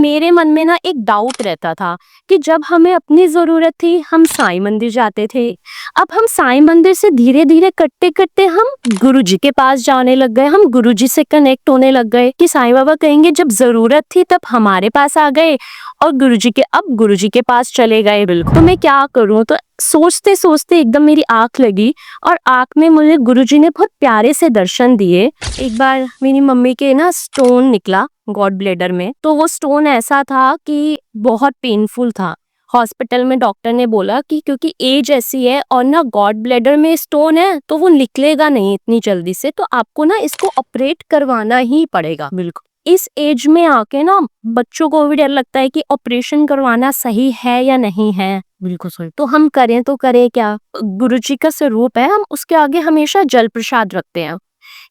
मेरे मन में ना एक डाउट रहता था कि जब हमें अपनी ज़रूरत थी, हम साईं मंदिर जाते थे। अब हम साईं मंदिर से धीरे-धीरे करते-करते हम गुरुजी के पास जाने लग गए, हम गुरुजी से कनेक्ट होने लग गए कि साईं बाबा कहेंगे जब ज़रूरत थी तब हमारे पास आ गए और गुरुजी के पास चले गए। बिल्कुल, तो मैं क्या करूँ? तो सोचते-सोचते एकदम मेरी आँख लगी और आँख में मुझे गुरुजी ने बहुत प्यारे से दर्शन दिए। एक बार मेरी मम्मी के ना स्टोन निकला गॉड ब्लैडर में, तो वो स्टोन ऐसा था कि बहुत पेनफुल था। हॉस्पिटल में डॉक्टर ने बोला कि क्योंकि एज ऐसी है और ना गॉड ब्लैडर में स्टोन है तो वो निकलेगा नहीं इतनी जल्दी से, तो आपको ना इसको ऑपरेट करवाना ही पड़ेगा। बिल्कुल, इस एज में आके ना बच्चों को भी डर लगता है कि ऑपरेशन करवाना सही है या नहीं है। बिल्कुल सही। तो हम करें तो करें क्या? गुरुजी का स्वरूप है, हम उसके आगे हमेशा जल प्रसाद रखते हैं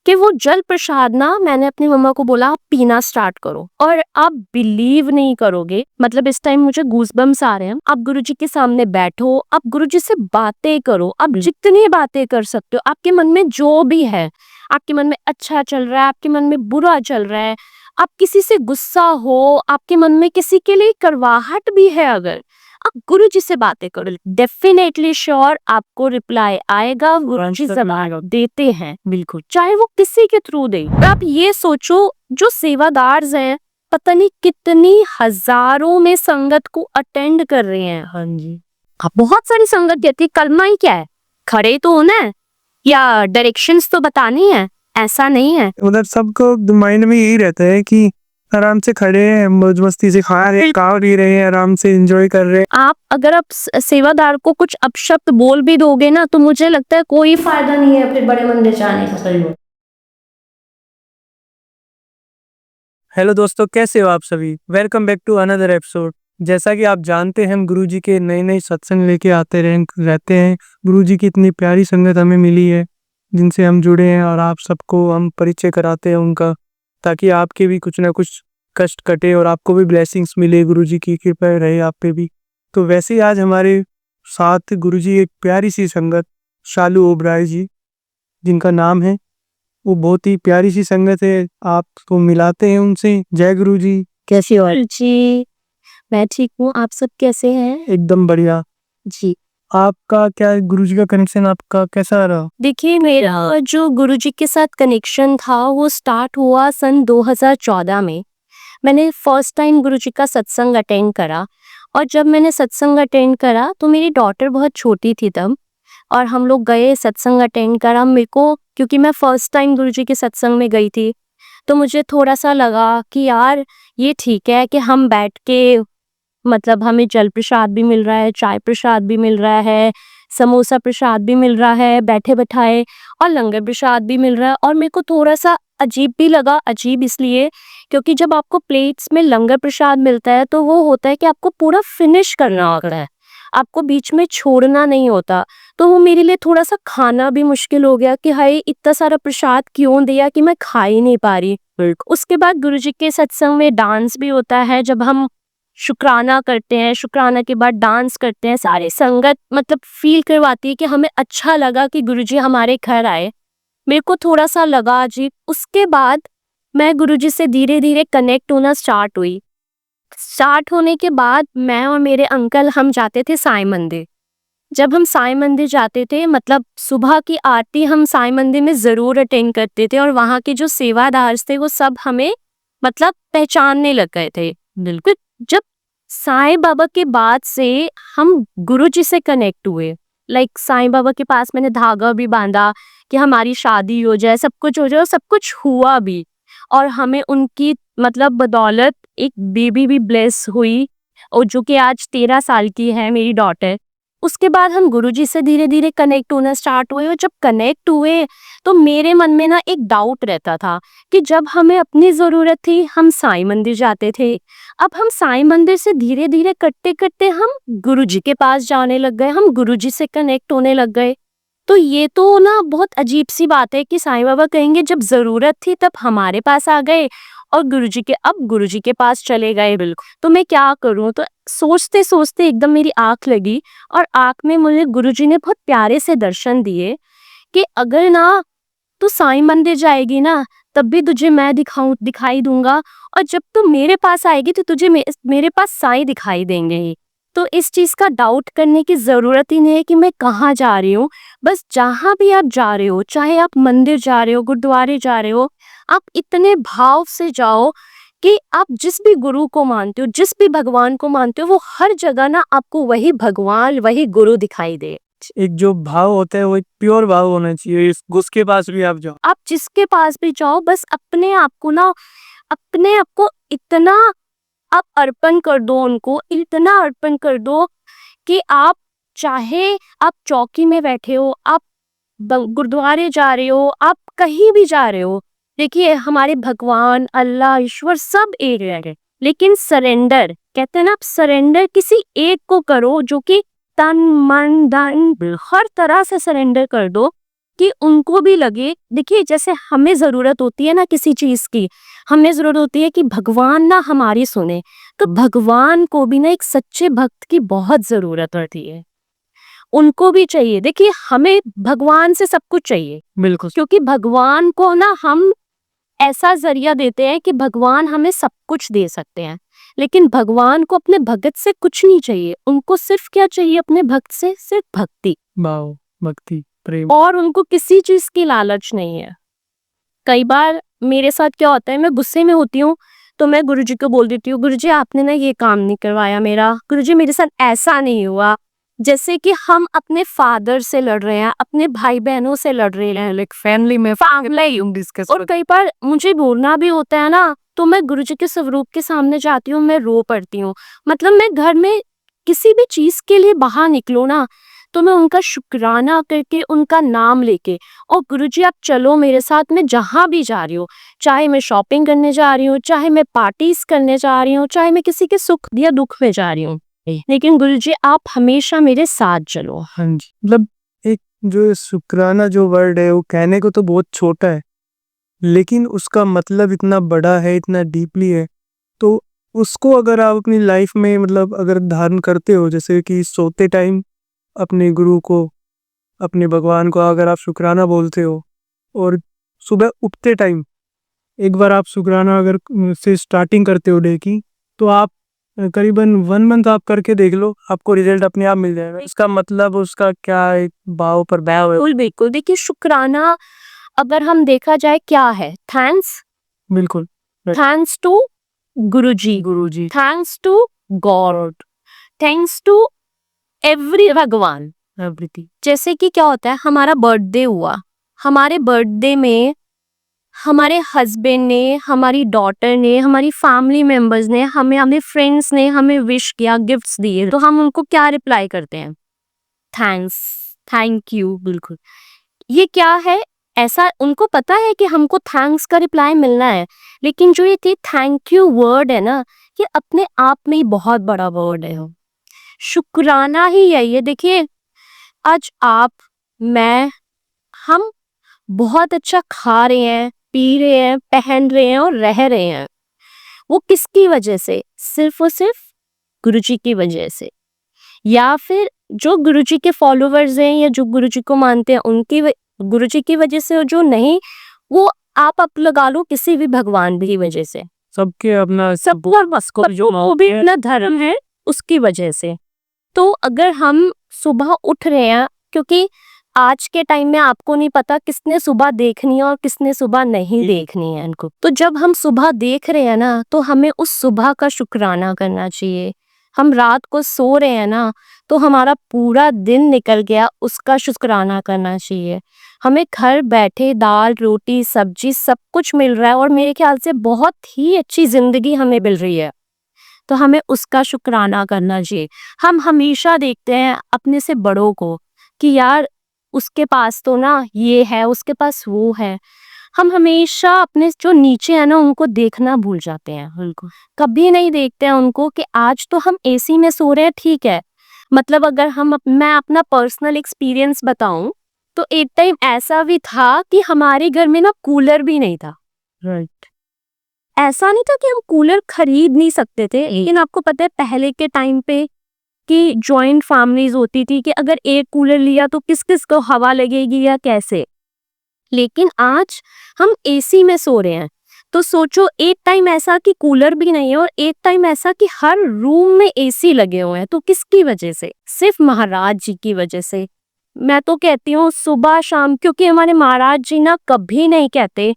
कि वो जल प्रसाद ना, मैंने अपनी मम्मा को बोला आप पीना स्टार्ट करो और आप बिलीव नहीं करोगे, मतलब इस टाइम मुझे गूज़बम्स आ रहे हैं। आप गुरुजी के सामने बैठो, आप गुरुजी से बातें करो, आप जितनी बातें कर सकते हो, आपके मन में जो भी है, आपके मन में अच्छा चल रहा है, आपके मन में बुरा चल रहा है, आप किसी से गुस्सा हो, आपके मन में किसी के लिए कड़वाहट भी है, अगर आप गुरुजी से बातें करो, डेफिनेटली श्योर आपको रिप्लाई आएगा। गुरुजी जवाब देते हैं, बिल्कुल, चाहे वो किसी के थ्रू दे। और आप ये सोचो, जो सेवादार हैं पता नहीं कितनी हजारों में संगत को अटेंड कर रहे हैं। हाँ जी, आप बहुत सारी संगत कहती है कलमा ही क्या है, खड़े तो होना है या डायरेक्शंस तो बतानी है, ऐसा नहीं है। उधर सबको माइंड में यही रहता है कि आराम से खड़े हैं, मौज मस्ती से खा रहे हैं, खा भी रहे हैं, आराम से एंजॉय कर रहे हैं। अगर आप सेवादार को कुछ अपशब्द बोल भी दोगे ना, तो मुझे लगता है कोई फायदा नहीं है फिर बड़े मंदिर जाने का। सही में। हेलो दोस्तों, कैसे हो आप सभी? Welcome back to another episode. जैसा कि आप जानते हैं, हम गुरुजी के नए नए सत्संग लेके आते रहते हैं। गुरुजी की इतनी प्यारी संगत हमें मिली है जिनसे हम जुड़े हैं और आप सबको हम परिचय कराते हैं उनका, ताकि आपके भी कुछ ना कुछ कष्ट कटे और आपको भी ब्लेसिंग्स मिले, गुरुजी की कृपा रहे आप पे भी। तो वैसे ही आज हमारे साथ गुरुजी एक प्यारी सी संगत शालू ओबराय जी, जिनका नाम है, वो बहुत ही प्यारी सी संगत है, आपको मिलाते हैं उनसे। जय गुरु जी। कैसी हो जी? मैं ठीक हूँ, आप सब कैसे हैं? एकदम बढ़िया जी, आपका क्या गुरुजी का कनेक्शन आपका कैसा रहा? देखिए मेरा जो गुरुजी के साथ कनेक्शन था वो स्टार्ट हुआ सन 2014 में। मैंने फर्स्ट टाइम गुरुजी का सत्संग अटेंड करा और जब मैंने सत्संग अटेंड करा तो मेरी डॉटर बहुत छोटी थी तब, और हम लोग गए सत्संग अटेंड करा। मेरे को, क्योंकि मैं फर्स्ट टाइम गुरुजी के सत्संग में गई थी, तो मुझे थोड़ा सा लगा कि यार ये ठीक है कि हम बैठ के, मतलब हमें जल प्रसाद भी मिल रहा है, चाय प्रसाद भी मिल रहा है, समोसा प्रसाद भी मिल रहा है बैठे बैठाए, और लंगर प्रसाद भी मिल रहा है। और मेरे को थोड़ा सा अजीब भी लगा। अजीब इसलिए क्योंकि जब आपको प्लेट्स में लंगर प्रसाद मिलता है तो वो होता है कि आपको पूरा फिनिश करना होता है, आपको बीच में छोड़ना नहीं होता। तो वो मेरे लिए थोड़ा सा खाना भी मुश्किल हो गया कि हाय इतना सारा प्रसाद क्यों दिया कि मैं खा ही नहीं पा रही। उसके बाद गुरुजी के सत्संग में डांस भी होता है, जब हम शुक्राना करते हैं, शुक्राना के बाद डांस करते हैं, सारे संगत मतलब फील करवाती है कि हमें अच्छा लगा कि गुरुजी हमारे घर आए। मेरे को थोड़ा सा लगा अजीब। उसके बाद मैं गुरुजी से धीरे धीरे कनेक्ट होना स्टार्ट हुई। स्टार्ट होने के बाद मैं और मेरे अंकल हम जाते थे साईं मंदिर। जब हम साईं मंदिर जाते थे, मतलब सुबह की आरती हम साईं मंदिर में जरूर अटेंड करते थे, और वहाँ के जो सेवादार थे वो सब हमें मतलब पहचानने लग गए थे। बिल्कुल, जब साईं बाबा के बाद से हम गुरुजी से कनेक्ट हुए, लाइक साईं बाबा के पास मैंने धागा भी बांधा कि हमारी शादी हो जाए, सब कुछ हो जाए, और सब कुछ हुआ भी। और हमें उनकी मतलब बदौलत एक बेबी भी ब्लेस हुई, और जो कि आज 13 साल की है मेरी डॉटर। उसके बाद हम गुरुजी से धीरे धीरे कनेक्ट होना स्टार्ट हुए, और जब कनेक्ट हुए तो मेरे मन में ना एक डाउट रहता था कि जब हमें अपनी ज़रूरत थी, हम साईं मंदिर जाते थे। अब हम साईं मंदिर से धीरे धीरे करते करते हम गुरुजी के पास जाने लग गए, हम गुरुजी से कनेक्ट होने लग गए। तो ये तो ना बहुत अजीब सी बात है कि साईं बाबा कहेंगे जब ज़रूरत थी तब हमारे पास आ गए और गुरुजी के पास चले गए। बिल्कुल, तो मैं क्या करूं? तो सोचते सोचते एकदम मेरी आंख लगी और आंख में मुझे गुरुजी ने बहुत प्यारे से दर्शन दिए कि अगर ना तू साईं मंदिर जाएगी ना तब भी तुझे मैं दिखाई दूंगा, और जब तू मेरे पास आएगी तो तुझे मेरे पास साईं दिखाई देंगे ही। तो इस चीज़ का डाउट करने की ज़रूरत ही नहीं है कि मैं कहाँ जा रही हूँ। बस जहाँ भी आप जा रहे हो, चाहे आप मंदिर जा रहे हो, गुरुद्वारे जा रहे हो, आप इतने भाव से जाओ कि आप जिस भी गुरु को मानते हो, जिस भी भगवान को मानते हो, वो हर जगह ना आपको वही भगवान, वही गुरु दिखाई दे। एक जो भाव होता है वो एक प्योर भाव होना चाहिए, उसके पास भी आप जाओ। आप जिसके पास भी जाओ, बस अपने आप को ना, अपने आप को इतना आप अर्पण कर दो उनको, इतना अर्पण कर दो कि आप, चाहे आप चौकी में बैठे हो, आप गुरुद्वारे जा रहे हो, आप कहीं भी जा रहे हो, देखिए हमारे भगवान, अल्लाह, ईश्वर सब एक है। लेकिन सरेंडर कहते हैं ना, आप सरेंडर किसी एक को करो, जो कि तन मन धन हर तरह से सरेंडर कर दो, कि उनको भी लगे। देखिए जैसे हमें जरूरत होती है ना किसी चीज की, हमें जरूरत होती है कि भगवान ना हमारी सुने, तो भगवान को भी ना एक सच्चे भक्त की बहुत जरूरत होती है, उनको भी चाहिए। देखिए हमें भगवान से सब कुछ चाहिए, बिल्कुल। क्योंकि भगवान को ना हम ऐसा जरिया देते हैं कि भगवान हमें सब कुछ दे सकते हैं, लेकिन भगवान को अपने भगत से कुछ नहीं चाहिए। उनको सिर्फ क्या चाहिए अपने भक्त से? सिर्फ भक्ति, भाव, भक्ति, प्रेम। और उनको किसी चीज की लालच नहीं है। कई बार मेरे साथ क्या होता है, मैं गुस्से में होती हूँ तो मैं गुरुजी को बोल देती हूँ, गुरुजी आपने ना ये काम नहीं करवाया मेरा, गुरुजी मेरे साथ ऐसा नहीं हुआ। जैसे कि हम अपने फादर से लड़ रहे हैं, अपने भाई बहनों से लड़ रहे हैं, लाइक फैमिली में डिस्कस। और कई बार मुझे बोलना भी होता है ना, तो मैं गुरुजी के स्वरूप के सामने जाती हूँ, मैं रो पड़ती हूँ। मतलब मैं घर में किसी भी चीज के लिए बाहर निकलूँ ना, तो मैं उनका शुक्राना करके, उनका नाम लेके, और गुरुजी आप चलो मेरे साथ, मैं जहाँ भी जा रही हूँ, चाहे मैं शॉपिंग करने जा रही हूँ, चाहे मैं पार्टीज करने जा रही हूँ, चाहे मैं किसी के सुख या दुख में जा रही हूँ, लेकिन गुरुजी आप हमेशा मेरे साथ चलो। हाँ जी, मतलब एक जो शुक्राना जो वर्ड है वो कहने को तो बहुत छोटा है, लेकिन उसका मतलब इतना बड़ा है, इतना डीपली है। तो उसको अगर आप अपनी लाइफ में मतलब अगर धारण करते हो, जैसे कि सोते टाइम अपने गुरु को, अपने भगवान को अगर आप शुक्राना बोलते हो, और सुबह उठते टाइम एक बार आप शुक्राना अगर से स्टार्टिंग करते हो डे की, तो आप करीबन 1 मंथ आप करके देख लो, आपको रिजल्ट अपने आप मिल जाएगा। इसका मतलब उसका क्या एक भाव पर भाव है। बिल्कुल बिल्कुल, देखिए शुक्राना अगर हम देखा जाए क्या है, थैंक्स, बिल्कुल, thanks to Guruji, thanks to God, thanks to every भगवान, एवरीथिंग। जैसे कि क्या होता है, हमारा बर्थडे हुआ, हमारे बर्थडे में हमारे हस्बैंड ने, हमारी डॉटर ने, हमारी फैमिली मेंबर्स ने, हमें फ्रेंड्स ने हमें विश किया, गिफ्ट्स दिए, तो हम उनको क्या रिप्लाई करते हैं? Thanks, thank you. बिल्कुल, ये क्या है? ऐसा उनको पता है कि हमको थैंक्स का रिप्लाई मिलना है, लेकिन जो ये थी थैंक यू वर्ड है ना, ये अपने आप में ही बहुत बड़ा वर्ड है। शुक्राना ही यही है। देखिए आज आप, मैं, हम बहुत अच्छा खा रहे हैं, पी रहे हैं, पहन रहे हैं और रह रहे हैं, वो किसकी वजह से? सिर्फ और सिर्फ गुरुजी की वजह से, या फिर जो गुरुजी के फॉलोवर्स हैं या जो गुरुजी को मानते हैं उनकी गुरुजी की वजह से, और जो नहीं, वो आप लगा लो किसी भी भगवान की वजह से। सबके अपना जो भी अपना धर्म है उसकी वजह से। तो अगर हम सुबह उठ रहे हैं, क्योंकि आज के टाइम में आपको नहीं पता किसने सुबह देखनी है और किसने सुबह नहीं देखनी है इनको, तो जब हम सुबह देख रहे हैं ना, तो हमें उस सुबह का शुक्राना करना चाहिए। हम रात को सो रहे हैं ना, तो हमारा पूरा दिन निकल गया, उसका शुक्राना करना चाहिए। हमें घर बैठे दाल रोटी सब्जी सब कुछ मिल रहा है, और मेरे ख्याल से बहुत ही अच्छी जिंदगी हमें मिल रही है, तो हमें उसका शुक्राना करना चाहिए। हम हमेशा देखते हैं अपने से बड़ों को कि यार उसके पास तो ना ये है, उसके पास वो है। हम हमेशा अपने जो नीचे है ना उनको देखना भूल जाते हैं, उनको कभी नहीं देखते हैं उनको कि आज तो हम एसी में सो रहे हैं, ठीक है। मतलब अगर मैं अपना पर्सनल एक्सपीरियंस बताऊं, तो एक टाइम ऐसा भी था कि हमारे घर में ना कूलर भी नहीं था। राइट। ऐसा नहीं था कि हम कूलर खरीद नहीं सकते थे, लेकिन आपको पता है पहले के टाइम पे कि जॉइंट फैमिलीज होती थी, कि अगर एक कूलर लिया तो किस किस को हवा लगेगी या कैसे। लेकिन आज हम एसी में सो रहे हैं। तो सोचो, एक टाइम ऐसा कि कूलर भी नहीं है और एक टाइम ऐसा कि हर रूम में एसी लगे हुए हैं। तो किसकी वजह से? सिर्फ महाराज जी की वजह से। मैं तो कहती हूँ सुबह शाम, क्योंकि हमारे महाराज जी ना कभी नहीं कहते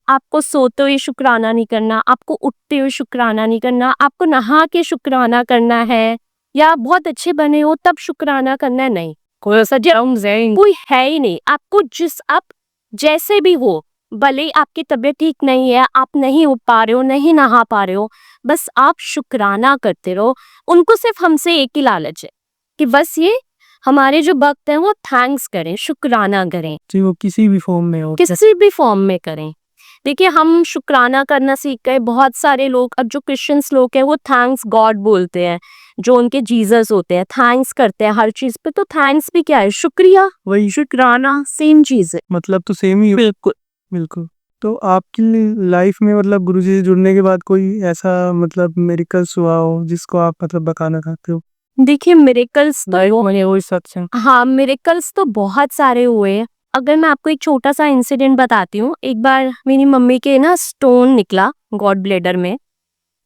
आपको सोते हुए शुक्राना नहीं करना, आपको उठते हुए शुक्राना नहीं करना, आपको नहा के शुक्राना करना है, या बहुत अच्छे बने हो तब शुक्राना करना है। नहीं, कोई ऐसा कोई है ही नहीं। आपको आप जैसे भी हो, भले ही आपकी तबीयत ठीक नहीं है, आप नहीं उठ पा रहे हो, नहीं नहा पा रहे हो, बस आप शुक्राना करते रहो। उनको सिर्फ हमसे एक ही लालच है कि बस ये हमारे जो भक्त हैं वो थैंक्स करें, शुक्राना करें, जी, वो किसी भी फॉर्म में हो। किसी भी फॉर्म में करें। देखिए, हम शुक्राना करना सीख गए। बहुत सारे लोग, अब जो क्रिश्चियंस लोग हैं वो थैंक्स गॉड बोलते हैं, जो उनके जीसस होते हैं, थैंक्स करते हैं हर चीज पे। तो थैंक्स भी क्या है? शुक्रिया, वही शुक्राना सेम चीज है। मतलब तो सेम ही। बिल्कुल। बिल्कुल। तो आपकी लाइफ में मतलब गुरुजी से जुड़ने के बाद कोई ऐसा मतलब मिरेकल्स हुआ हो जिसको आप मतलब बताना चाहते हो? देखिए, मिरेकल्स वही सत्संग। हाँ, मिरेकल्स तो बहुत सारे हुए। अगर मैं आपको एक छोटा सा इंसिडेंट बताती हूँ। एक बार मेरी मम्मी के ना स्टोन निकला गॉड ब्लैडर में।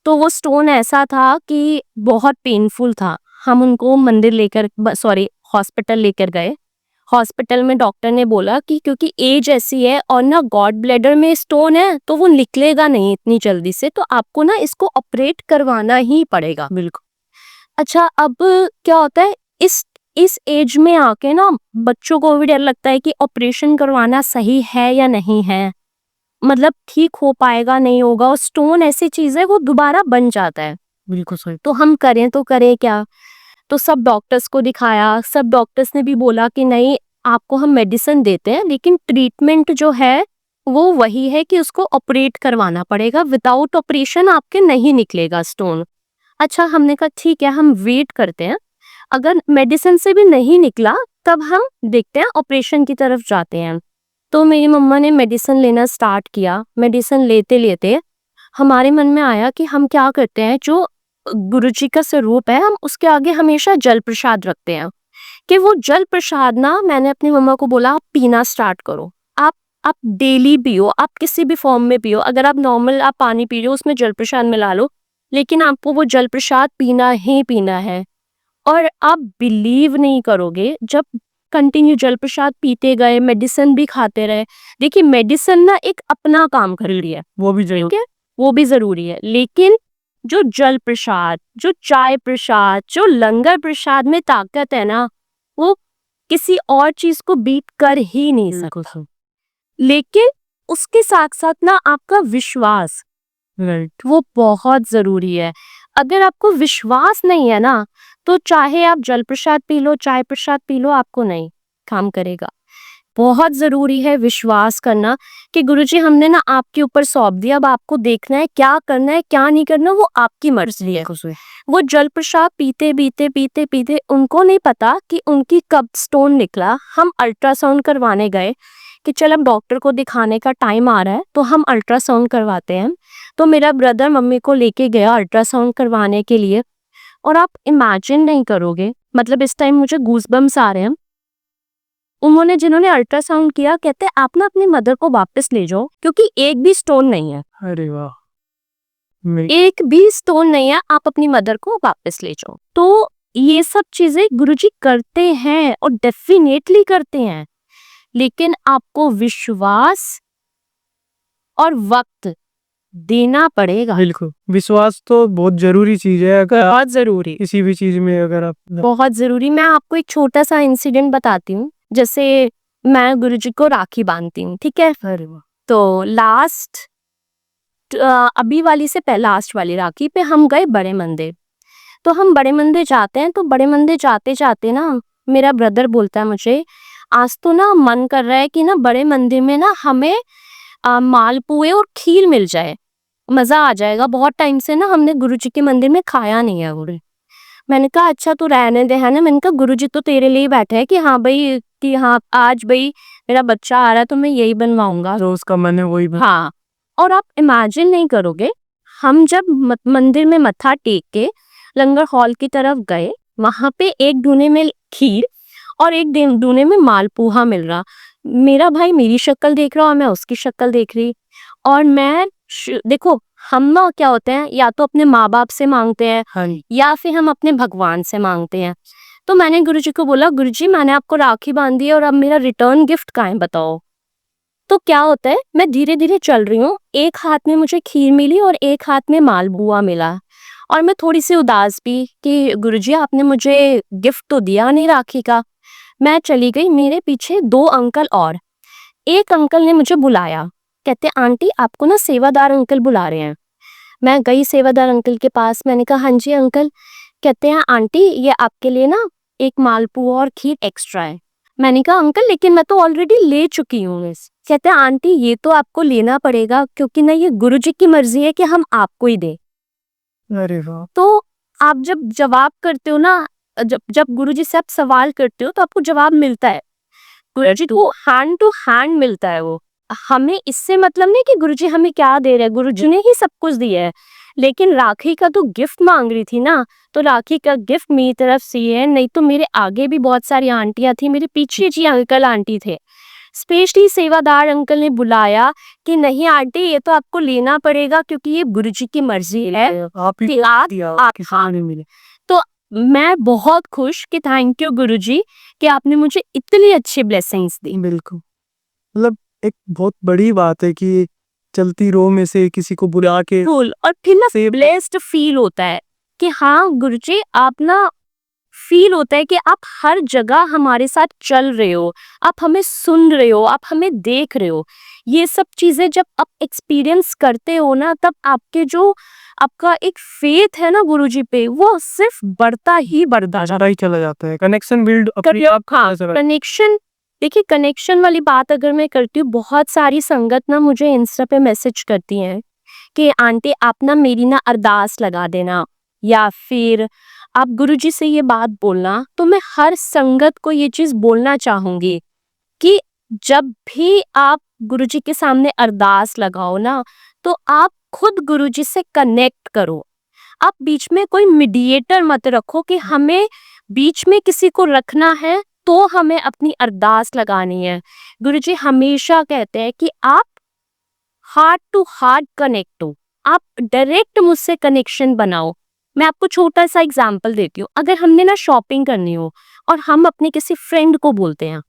तो वो स्टोन ऐसा था कि बहुत पेनफुल था। हम उनको मंदिर लेकर, सॉरी, हॉस्पिटल लेकर गए। हॉस्पिटल में डॉक्टर ने बोला कि क्योंकि एज ऐसी है और ना गॉड ब्लैडर में स्टोन है तो वो निकलेगा नहीं इतनी जल्दी से, तो आपको ना इसको ऑपरेट करवाना ही पड़ेगा। बिल्कुल। अच्छा, अब क्या होता है, इस एज में आके ना बच्चों को भी डर लगता है कि ऑपरेशन करवाना सही है या नहीं है, मतलब ठीक हो पाएगा नहीं होगा। और स्टोन ऐसी चीज है वो दोबारा बन जाता है। बिल्कुल सही। तो हम करें तो करें क्या? तो सब डॉक्टर्स को दिखाया। सब डॉक्टर्स ने भी बोला कि नहीं, आपको हम मेडिसिन देते हैं लेकिन ट्रीटमेंट जो है वो वही है कि उसको ऑपरेट करवाना पड़ेगा। विदाउट ऑपरेशन आपके नहीं निकलेगा स्टोन। अच्छा, हमने कहा ठीक है, हम वेट करते हैं। अगर मेडिसिन से भी नहीं निकला तब हम देखते हैं, ऑपरेशन की तरफ जाते हैं। तो मेरी मम्मा ने मेडिसिन लेना स्टार्ट किया। मेडिसिन लेते लेते हमारे मन में आया कि हम क्या करते हैं, जो गुरुजी का स्वरूप है हम उसके आगे हमेशा जल प्रसाद रखते हैं, कि वो जल प्रसाद ना, मैंने अपनी मम्मा को बोला आप पीना स्टार्ट करो। आप डेली पियो, आप किसी भी फॉर्म में पियो। अगर आप नॉर्मल आप पानी पी रहे हो उसमें जल प्रसाद मिला लो, लेकिन आपको वो जल प्रसाद पीना ही पीना है। और आप बिलीव नहीं करोगे, जब कंटिन्यू जल प्रसाद पीते गए, मेडिसिन भी खाते रहे। देखिए, मेडिसिन ना एक अपना काम कर रही है, वो भी ठीक जरूर। है, वो भी जरूरी है, लेकिन जो जल प्रसाद, जो चाय प्रसाद, जो लंगर प्रसाद में ताकत है ना, वो किसी और चीज को बीट कर ही नहीं बिल्कुल सकता। सही। लेकिन उसके साथ साथ ना आपका विश्वास, राइट। वो बहुत जरूरी है। अगर आपको विश्वास नहीं है ना, तो चाहे आप जल प्रसाद पी लो, चाय प्रसाद पी लो, आपको नहीं काम करेगा। बहुत जरूरी है विश्वास करना कि गुरुजी हमने ना आपके ऊपर सौंप दिया, अब आपको देखना है क्या करना है क्या नहीं करना, वो आपकी मर्जी है। वो जल प्रसाद पीते पीते पीते पीते उनको नहीं पता कि उनकी कब स्टोन निकला। हम अल्ट्रासाउंड करवाने गए कि चल अब डॉक्टर को दिखाने का टाइम आ रहा है तो हम अल्ट्रासाउंड करवाते हैं। तो मेरा ब्रदर मम्मी को लेके गया अल्ट्रासाउंड करवाने के लिए। और आप इमेजिन नहीं करोगे, मतलब इस टाइम मुझे गूज़बम्स आ रहे हैं। उन्होंने, जिन्होंने अल्ट्रासाउंड किया, कहते आप ना अपनी मदर को वापस ले जाओ क्योंकि एक भी स्टोन नहीं है, अरे वाह। एक भी स्टोन नहीं है, आप अपनी मदर को वापस ले जाओ। तो ये सब चीजें गुरुजी करते हैं और डेफिनेटली करते हैं, लेकिन आपको विश्वास और वक्त देना पड़ेगा। बिल्कुल, विश्वास तो बहुत जरूरी चीज है। अगर बहुत जरूरी, किसी भी चीज में अगर आप बहुत जरूरी। मैं आपको एक छोटा सा इंसिडेंट बताती हूँ। जैसे मैं गुरुजी को राखी बांधती हूँ, ठीक है। अरे वाह। तो अभी वाली से पहले लास्ट वाली राखी पे हम गए बड़े मंदिर। तो हम बड़े मंदिर जाते हैं, तो बड़े मंदिर जाते जाते ना मेरा ब्रदर बोलता है मुझे, आज तो ना मन कर रहा है कि ना बड़े मंदिर में ना हमें मालपुए और खीर मिल जाए, मजा आ जाएगा। बहुत टाइम से ना हमने गुरुजी के मंदिर में खाया नहीं है। गुरु, मैंने कहा अच्छा तू रहने दे, है ना। मैंने कहा गुरुजी तो तेरे लिए ही बैठे हैं कि हाँ भाई, कि हाँ आज भाई मेरा बच्चा आ रहा है तो मैं यही बनवाऊंगा। जो उसका मन है वही हाँ। और आप इमेजिन नहीं करोगे, हम जब मंदिर में मत्था टेक के लंगर हॉल की तरफ गए, वहां पे एक दूने में खीर और एक दूने में मालपुआ मिल रहा। मेरा भाई मेरी शक्ल देख रहा और मैं उसकी शक्ल देख रही। और मैं देखो, हम ना क्या होते हैं, या तो अपने माँ बाप से मांगते हैं हाँ जी। या फिर हम अपने भगवान से मांगते हैं। तो मैंने गुरुजी को बोला, गुरुजी मैंने आपको राखी बांधी है और अब मेरा रिटर्न गिफ्ट कहाँ है बताओ। तो क्या होता है, मैं धीरे धीरे चल रही हूँ, एक हाथ में मुझे खीर मिली और एक हाथ में मालपुआ मिला। और मैं थोड़ी सी उदास भी कि गुरुजी आपने मुझे गिफ्ट तो दिया नहीं राखी का। मैं चली गई, मेरे पीछे 2 अंकल और। एक अंकल ने मुझे बुलाया, कहते आंटी आपको ना सेवादार अंकल बुला रहे हैं। मैं गई सेवादार अंकल के पास, मैंने कहा हाँ जी अंकल। कहते हैं आंटी ये आपके लिए ना एक मालपुआ और खीर एक्स्ट्रा है। मैंने कहा अंकल लेकिन मैं तो ऑलरेडी ले चुकी हूँ इस। कहते हैं आंटी ये तो आपको लेना पड़ेगा क्योंकि ना ये गुरुजी की मर्जी है कि हम आपको ही दें। अरे वाह! तो आप जब जवाब करते हो ना, जब जब गुरुजी से आप सवाल करते हो तो आपको जवाब मिलता है। गुरुजी को हैंड टू हैंड मिलता है वो। हमें इससे मतलब नहीं कि गुरुजी हमें क्या दे रहे हैं, गुरुजी ने ही सब कुछ दिया है। लेकिन राखी का तो गिफ्ट मांग रही थी ना, तो राखी का गिफ्ट मेरी तरफ से ही है। नहीं तो मेरे आगे भी बहुत सारी आंटियां थी, मेरे पीछे जी अंकल आंटी थे। स्पेशली सेवादार अंकल ने बुलाया कि नहीं आंटी ये तो आपको लेना पड़ेगा क्योंकि ये गुरुजी की मर्जी है आप ही कि आप दिया, आप किसी हाँ। को नहीं मिले। तो मैं बहुत खुश कि थैंक यू गुरुजी कि आपने मुझे इतनी अच्छी ब्लेसिंग्स दी। बिल्कुल। मतलब एक बहुत बड़ी बात है कि चलती रो में से किसी को बुला के फुल और फिर ना से ब्लेस्ड फील होता है कि हाँ गुरुजी आप ना, फील होता है कि आप हर जगह हमारे साथ चल रहे हो, आप हमें सुन रहे हो, आप हमें देख रहे हो। ये सब चीजें जब आप एक्सपीरियंस करते हो ना, तब आपके जो आपका एक फेथ है ना गुरुजी पे, वो सिर्फ बढ़ता ही बढ़ता ज़्यादा ही चला जाता है। कनेक्शन बिल्ड अपने आप हाँ, नज़र आता कनेक्शन। देखिए कनेक्शन वाली बात अगर मैं करती हूँ, बहुत सारी संगत ना मुझे इंस्टा पे मैसेज करती हैं कि आंटी आप ना मेरी ना अरदास लगा देना, या फिर आप गुरुजी से ये बात बोलना। तो मैं हर संगत को ये चीज बोलना चाहूंगी कि जब भी आप गुरुजी के सामने अरदास लगाओ ना, तो आप खुद गुरुजी से कनेक्ट करो। आप बीच में कोई मीडिएटर मत रखो कि हमें बीच में किसी को रखना है तो हमें अपनी अरदास लगानी है। गुरुजी हमेशा कहते हैं कि आप हार्ट टू हार्ट कनेक्ट हो, आप डायरेक्ट मुझसे कनेक्शन बनाओ। मैं आपको छोटा सा एग्जांपल देती हूँ। अगर हमने ना शॉपिंग करनी हो और हम अपने किसी फ्रेंड को बोलते हैं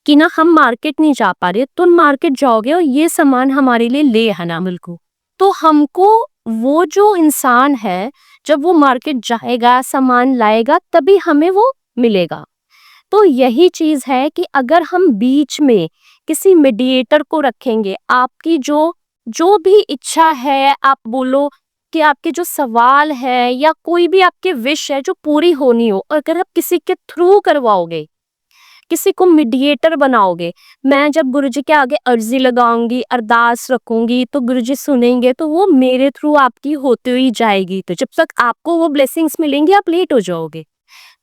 कि ना हम मार्केट नहीं जा पा रहे, तुम मार्केट जाओगे और ये सामान हमारे लिए ले आना बिल्कुल। तो हमको वो जो इंसान है, जब वो मार्केट जाएगा सामान लाएगा तभी हमें वो मिलेगा। तो यही चीज है कि अगर हम बीच में किसी मीडिएटर को रखेंगे, आपकी जो जो भी इच्छा है, आप बोलो कि आपके जो सवाल है या कोई भी आपके विश है जो पूरी होनी हो, अगर आप किसी के थ्रू करवाओगे, किसी को मीडिएटर बनाओगे, मैं जब गुरुजी के आगे अर्जी लगाऊंगी, अरदास रखूंगी, तो गुरुजी सुनेंगे, तो वो मेरे थ्रू आपकी होती हुई जाएगी। तो जब तक आपको वो ब्लेसिंग्स मिलेंगी आप लेट हो जाओगे।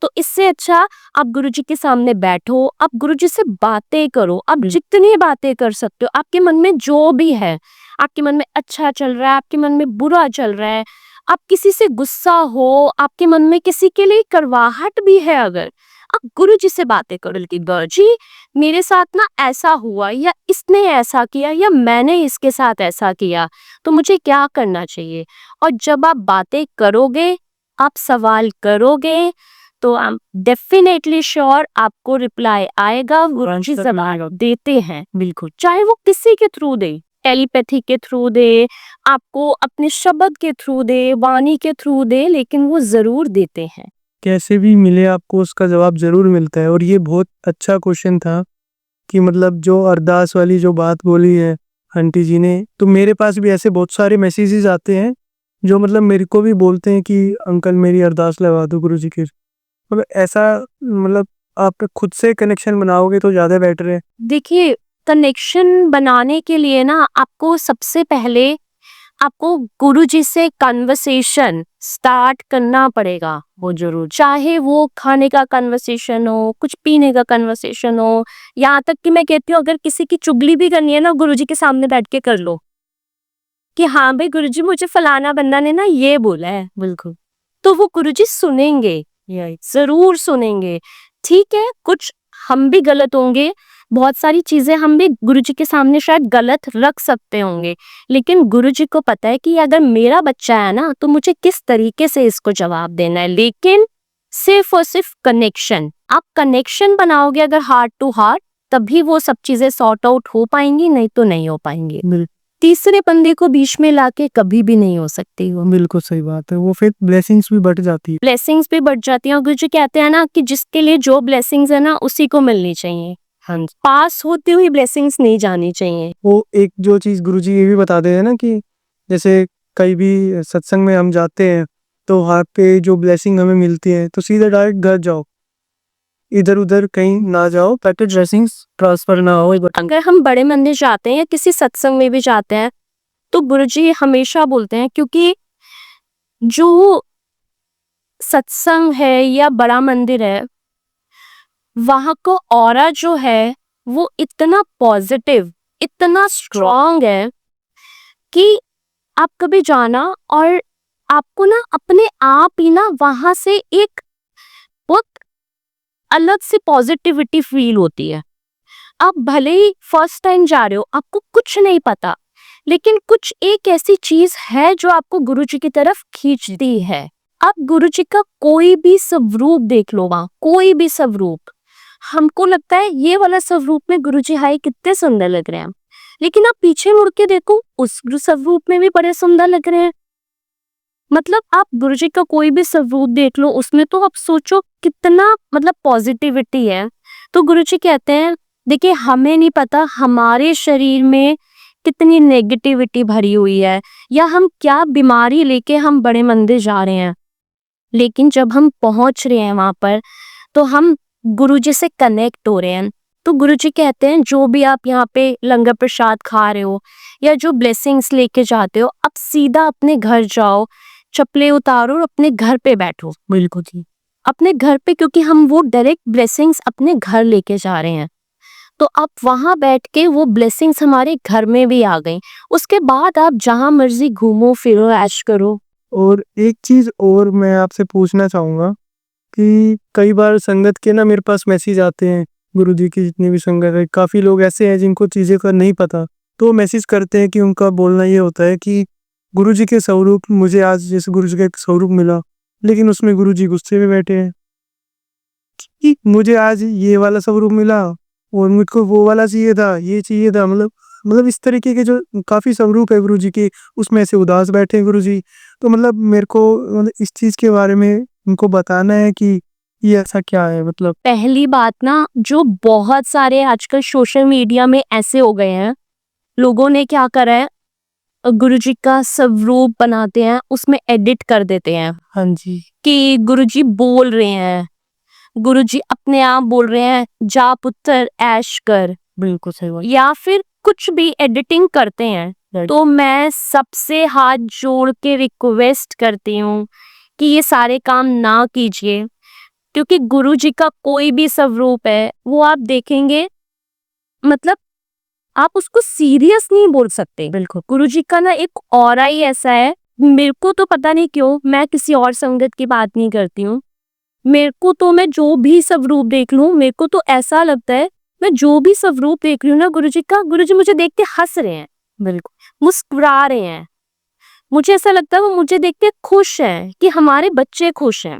तो इससे अच्छा आप गुरुजी के सामने बैठो, आप गुरुजी से बातें करो, आप जितनी बातें कर सकते हो, आपके मन में जो भी है, आपके मन में अच्छा चल रहा है, आपके मन में बुरा चल रहा है, आप किसी से गुस्सा हो, आपके मन में किसी के लिए करवाहट भी है, अगर आप गुरुजी से बातें करो कि गुरुजी मेरे साथ ना ऐसा हुआ, या इसने ऐसा किया, या मैंने इसके साथ ऐसा किया, तो मुझे क्या करना चाहिए। और जब आप बातें करोगे, आप सवाल करोगे, तो आई एम डेफिनेटली श्योर आपको रिप्लाई आएगा। गुरुजी जवाब देते हैं बिल्कुल, चाहे वो किसी के थ्रू दे, टेलीपैथी के थ्रू दे, आपको अपने शब्द के थ्रू दे, वाणी के थ्रू दे, लेकिन वो जरूर देते हैं। कैसे भी मिले आपको उसका जवाब ज़रूर मिलता है। और ये बहुत अच्छा क्वेश्चन था कि मतलब जो अरदास वाली जो बात बोली है आंटी जी ने, तो मेरे पास भी ऐसे बहुत सारे मैसेजेस आते हैं जो मतलब मेरे को भी बोलते हैं कि अंकल मेरी अरदास लगा दो गुरुजी की। मतलब ऐसा मतलब आप खुद से कनेक्शन बनाओगे तो ज़्यादा बेटर है। देखिए कनेक्शन बनाने के लिए ना आपको सबसे पहले आपको गुरुजी से कन्वर्सेशन स्टार्ट करना पड़ेगा। वो जरूर, चाहे वो खाने का कन्वर्सेशन हो, कुछ पीने का कन्वर्सेशन हो, यहाँ तक कि मैं कहती हूँ अगर किसी की चुगली भी करनी है ना, गुरुजी के सामने बैठ के कर लो कि हाँ भाई गुरुजी मुझे फलाना बंदा ने ना ये बोला है, बिल्कुल, तो वो गुरुजी सुनेंगे, जरूर सुनेंगे। ठीक है कुछ हम भी गलत होंगे, बहुत सारी चीजें हम भी गुरुजी के सामने शायद गलत रख सकते होंगे, लेकिन गुरुजी को पता है कि अगर मेरा बच्चा है ना तो मुझे किस तरीके से इसको जवाब देना है। लेकिन सिर्फ और सिर्फ कनेक्शन, आप कनेक्शन बनाओगे अगर हार्ट टू हार्ट, तभी वो सब चीजें सॉर्ट आउट हो पाएंगी, नहीं तो नहीं हो पाएंगी। तीसरे बंदे को बीच में लाके कभी भी नहीं हो सकती वो। बिल्कुल सही बात है, वो फिर ब्लेसिंग्स भी बढ़ जाती है। ब्लेसिंग्स भी बढ़ जाती हैं और गुरुजी कहते हैं ना कि जिसके लिए जो ब्लेसिंग्स है ना उसी को मिलनी चाहिए, हाँ जी। पास होती हुई ब्लेसिंग्स नहीं जानी चाहिए। वो एक जो चीज गुरुजी ये भी बताते हैं ना कि जैसे कहीं भी सत्संग में हम जाते हैं तो वहाँ पे जो ब्लेसिंग हमें मिलती है तो सीधा डायरेक्ट घर जाओ, इधर उधर कहीं ना जाओ ताकि ब्लेसिंग्स ट्रांसफर ना हो। अगर हम बड़े मंदिर जाते हैं या किसी सत्संग में भी जाते हैं तो गुरुजी हमेशा बोलते हैं, क्योंकि जो सत्संग है या बड़ा मंदिर है वहां को ऑरा जो है वो इतना पॉजिटिव, इतना स्ट्रांग है कि आप कभी जाना और आपको ना अपने आप ही ना वहां से एक बहुत अलग सी पॉजिटिविटी फील होती है। आप भले ही फर्स्ट टाइम जा रहे हो, आपको कुछ नहीं पता, लेकिन कुछ एक ऐसी चीज है जो आपको गुरुजी की तरफ खींचती है। आप गुरुजी का कोई भी स्वरूप देख लो, वहां कोई भी स्वरूप, हमको लगता है ये वाला स्वरूप में गुरुजी हाय कितने सुंदर लग रहे हैं, लेकिन आप पीछे मुड़ के देखो उस स्वरूप में भी बड़े सुंदर लग रहे हैं। मतलब आप गुरुजी का कोई भी स्वरूप देख लो, उसमें तो आप सोचो कितना मतलब पॉजिटिविटी है। तो गुरुजी कहते हैं देखिए हमें नहीं पता हमारे शरीर में कितनी नेगेटिविटी भरी हुई है या हम क्या बीमारी लेके हम बड़े मंदिर जा रहे हैं, लेकिन जब हम पहुंच रहे हैं वहां पर तो हम गुरुजी से कनेक्ट हो रहे हैं। तो गुरुजी कहते हैं जो भी आप यहाँ पे लंगर प्रसाद खा रहे हो या जो ब्लेसिंग्स लेके जाते हो, अब सीधा अपने घर जाओ, चप्पलें उतारो और अपने घर पे बैठो। बिल्कुल जी। अपने घर पे, क्योंकि हम वो डायरेक्ट ब्लेसिंग्स अपने घर लेके जा रहे हैं, तो आप वहां बैठ के वो ब्लेसिंग्स हमारे घर में भी आ गई। उसके बाद आप जहां मर्जी घूमो फिरो ऐश करो। और एक चीज और मैं आपसे पूछना चाहूंगा कि कई बार संगत के ना मेरे पास मैसेज आते हैं, गुरुजी की जितनी भी संगत है, काफी लोग ऐसे हैं जिनको चीजें का नहीं पता, तो मैसेज करते हैं कि उनका बोलना ये होता है कि गुरुजी के स्वरूप, मुझे आज जैसे गुरुजी का एक स्वरूप मिला लेकिन उसमें गुरुजी गुस्से में बैठे हैं कि मुझे आज ये वाला स्वरूप मिला और मुझको वो वाला चाहिए था, ये चाहिए था। मतलब इस तरीके के जो काफी स्वरूप है गुरुजी के, उसमें से उदास बैठे हैं गुरुजी। तो मतलब मेरे को मतलब इस चीज के बारे में उनको बताना है कि ये ऐसा क्या है। मतलब पहली बात ना, जो बहुत सारे आजकल सोशल मीडिया में ऐसे हो गए हैं, लोगों ने क्या करा है, गुरुजी का स्वरूप बनाते हैं, उसमें एडिट कर देते हैं हाँ जी, कि गुरुजी बोल रहे हैं, गुरुजी अपने आप बोल रहे हैं जा पुत्र ऐश कर, बिल्कुल सही बात। या फिर कुछ भी एडिटिंग करते हैं। तो मैं सबसे हाथ जोड़ के रिक्वेस्ट करती हूँ कि ये सारे काम ना कीजिए, क्योंकि गुरुजी का कोई भी स्वरूप है वो आप देखेंगे, मतलब आप उसको सीरियस नहीं बोल सकते। बिल्कुल गुरुजी का ना एक ऑरा ही ऐसा है, मेरे को तो पता नहीं क्यों, मैं किसी और संगत की बात नहीं करती हूँ, मेरे को तो मैं जो भी स्वरूप देख लूं, मेरे को तो ऐसा लगता है मैं जो भी स्वरूप देख रही हूँ ना गुरुजी का, गुरुजी मुझे देख के हंस रहे हैं, बिल्कुल मुस्कुरा रहे हैं। मुझे ऐसा लगता है वो मुझे देख के खुश हैं कि हमारे बच्चे खुश हैं।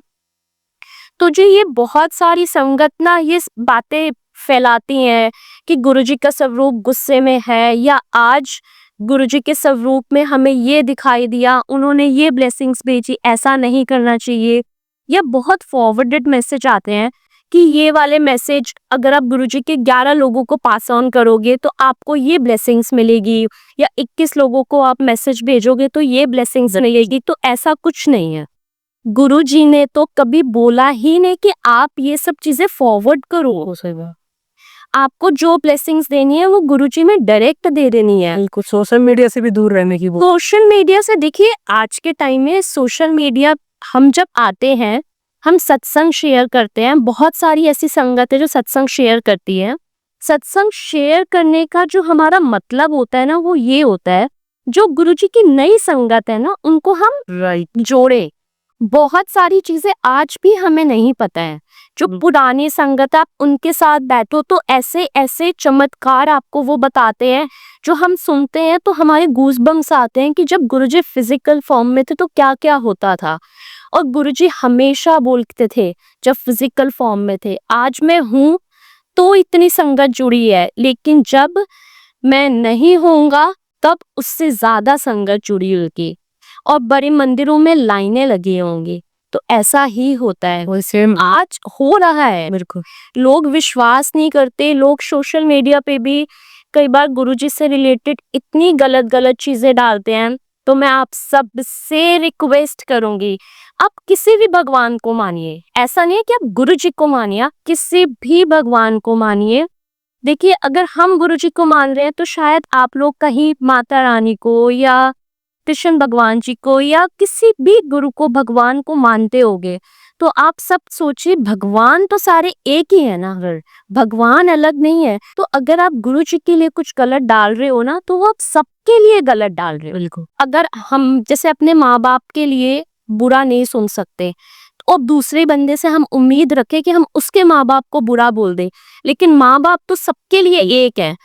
तो जो ये बहुत सारी संगत ना ये बातें फैलाती हैं कि गुरुजी का स्वरूप गुस्से में है, या आज गुरुजी के स्वरूप में हमें ये दिखाई दिया, उन्होंने ये ब्लेसिंग्स भेजी, ऐसा नहीं करना चाहिए, या बहुत फॉरवर्डेड मैसेज आते हैं कि ये वाले मैसेज अगर आप गुरुजी के 11 लोगों को पास ऑन करोगे तो आपको ये ब्लेसिंग्स मिलेगी, या 21 लोगों को आप मैसेज भेजोगे तो ये ब्लेसिंग्स मिलेगी। तो ऐसा कुछ नहीं है, गुरुजी ने तो कभी बोला ही नहीं कि आप ये सब चीजें फॉरवर्ड करो। सही बात। आपको जो ब्लेसिंग्स देनी है वो गुरुजी में डायरेक्ट दे देनी है। बिल्कुल सोशल मीडिया से भी दूर रहने की सोशल मीडिया से, देखिए आज के टाइम में सोशल मीडिया, हम जब आते हैं हम सत्संग शेयर करते हैं, बहुत सारी ऐसी संगत है जो सत्संग शेयर करती है। सत्संग शेयर करने का जो हमारा मतलब होता है ना वो ये होता है, जो गुरुजी की नई संगत है ना उनको हम राइट जोड़े, बहुत सारी चीजें आज भी हमें नहीं पता है। जो पुरानी संगत, आप उनके साथ बैठो तो ऐसे ऐसे चमत्कार आपको वो बताते हैं जो हम सुनते हैं तो हमारे गूज़बम्स आते हैं कि जब गुरुजी फिजिकल फॉर्म में थे तो क्या क्या होता था। और गुरुजी हमेशा बोलते थे जब फिजिकल फॉर्म में थे, आज मैं हूँ तो इतनी संगत जुड़ी है, लेकिन जब मैं नहीं होऊंगा तब उससे ज्यादा संगत जुड़ी होगी और बड़े मंदिरों में लाइनें लगी होंगी। तो ऐसा ही होता है, वो सेम आज हो रहा है। मेरे को लोग विश्वास नहीं करते, लोग सोशल मीडिया पे भी कई बार गुरुजी से रिलेटेड इतनी गलत गलत चीजें डालते हैं। तो मैं आप सबसे रिक्वेस्ट करूंगी, आप किसी भी भगवान को मानिए, ऐसा नहीं है कि आप गुरुजी को मानिए, आप किसी भी भगवान को मानिए। देखिए, अगर हम गुरुजी को मान रहे हैं तो शायद आप लोग कहीं माता रानी को या कृष्ण भगवान जी को या किसी भी गुरु को, भगवान को मानते होगे। तो आप सब सोचिए, भगवान तो सारे एक ही है ना, अगर भगवान अलग नहीं है तो अगर आप गुरु जी के लिए कुछ गलत डाल रहे हो ना तो वो आप सबके लिए गलत डाल रहे हो। बिल्कुल, अगर हम जैसे अपने माँ बाप के लिए बुरा नहीं सुन सकते और दूसरे बंदे से हम उम्मीद रखें कि हम उसके माँ बाप को बुरा बोल दें, लेकिन माँ बाप तो सबके लिए एक है।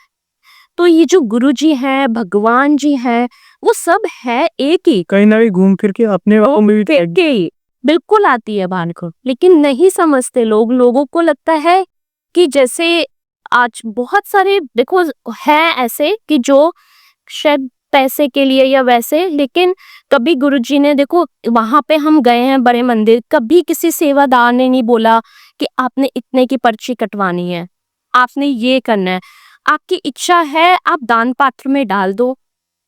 तो ये जो गुरु जी हैं, भगवान जी हैं, वो सब है एक ही। कहीं ना कहीं घूम फिर के अपने वो में भी के ही बिल्कुल आती है बात को, लेकिन नहीं समझते लोग। लोगों को लगता है कि जैसे आज बहुत सारे देखो है ऐसे कि जो शायद पैसे के लिए या वैसे, लेकिन कभी गुरुजी ने, देखो वहां पे हम गए हैं बड़े मंदिर, कभी किसी सेवादार ने नहीं बोला कि आपने इतने की पर्ची कटवानी है, आपने ये करना है, आपकी इच्छा है आप दान पात्र में डाल दो।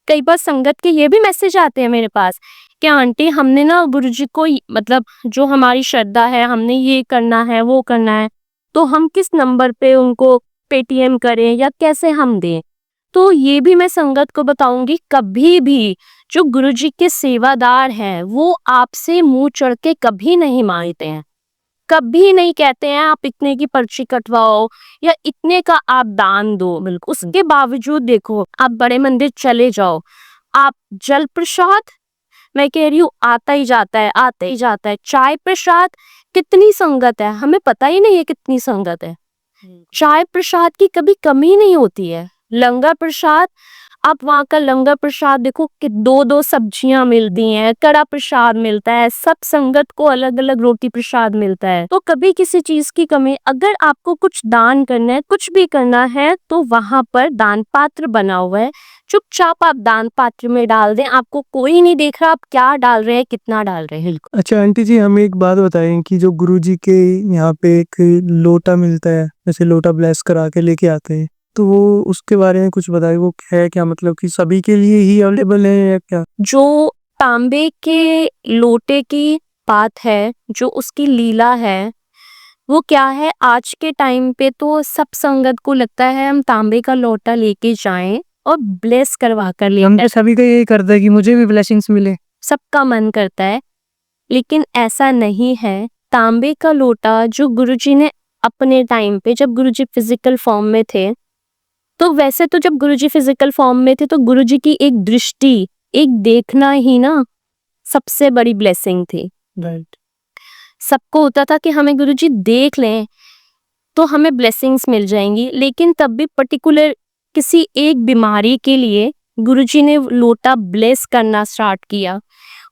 कई बार संगत के ये भी मैसेज आते हैं मेरे पास कि आंटी हमने ना गुरुजी को मतलब जो हमारी श्रद्धा है, हमने ये करना है वो करना है, तो हम किस नंबर पे उनको पेटीएम करें या कैसे हम दें। तो ये भी मैं संगत को बताऊंगी, कभी भी जो गुरुजी के सेवादार हैं वो आपसे मुंह चढ़ के कभी नहीं मांगते हैं, कभी नहीं कहते हैं आप इतने की पर्ची कटवाओ या इतने का आप दान दो। बिल्कुल, उसके बावजूद देखो आप बड़े मंदिर चले जाओ, आप जल प्रसाद, मैं कह रही हूँ आता ही जाता है, आता ही जाता है। चाय प्रसाद, कितनी संगत है हमें पता ही नहीं है कितनी संगत है। चाय प्रसाद की कभी कमी नहीं होती है। लंगर प्रसाद, आप वहाँ का लंगर प्रसाद देखो कि दो दो सब्जियां मिलती हैं, कड़ा प्रसाद मिलता है, सब संगत को अलग अलग रोटी प्रसाद मिलता है। तो कभी किसी चीज की कमी, अगर आपको कुछ दान करना है, कुछ भी करना है, तो वहां पर दान पात्र बना हुआ है, चुपचाप आप दान पात्र में डाल दें, आपको कोई नहीं देख रहा आप क्या डाल रहे हैं, कितना डाल रहे हैं। अच्छा आंटी जी, हमें एक बात बताएं कि जो गुरुजी के यहाँ पे एक लोटा मिलता है, जैसे लोटा ब्लेस करा के लेके आते हैं, तो वो उसके बारे में कुछ बताइए, वो है क्या, मतलब कि सभी के लिए ही अवेलेबल है या क्या? जो तांबे के लोटे की बात है, जो उसकी लीला है, वो क्या है, आज के टाइम पे तो सब संगत को लगता है हम तांबे का लोटा लेके जाएं और ब्लेस करवा कर ले। हम सभी का यही करता है कि मुझे भी ब्लेसिंग्स मिले, सबका मन करता है, लेकिन ऐसा नहीं है। तांबे का लोटा जो गुरुजी ने अपने टाइम पे, जब गुरुजी फिजिकल फॉर्म में थे, तो वैसे तो जब गुरुजी फिजिकल फॉर्म में थे तो गुरुजी की एक दृष्टि, एक देखना ही ना सबसे बड़ी ब्लेसिंग थी। राइट। सबको होता था कि हमें गुरुजी देख लें तो हमें ब्लेसिंग्स मिल जाएंगी, लेकिन तब भी पर्टिकुलर किसी एक बीमारी के लिए गुरुजी ने लोटा ब्लेस करना स्टार्ट किया।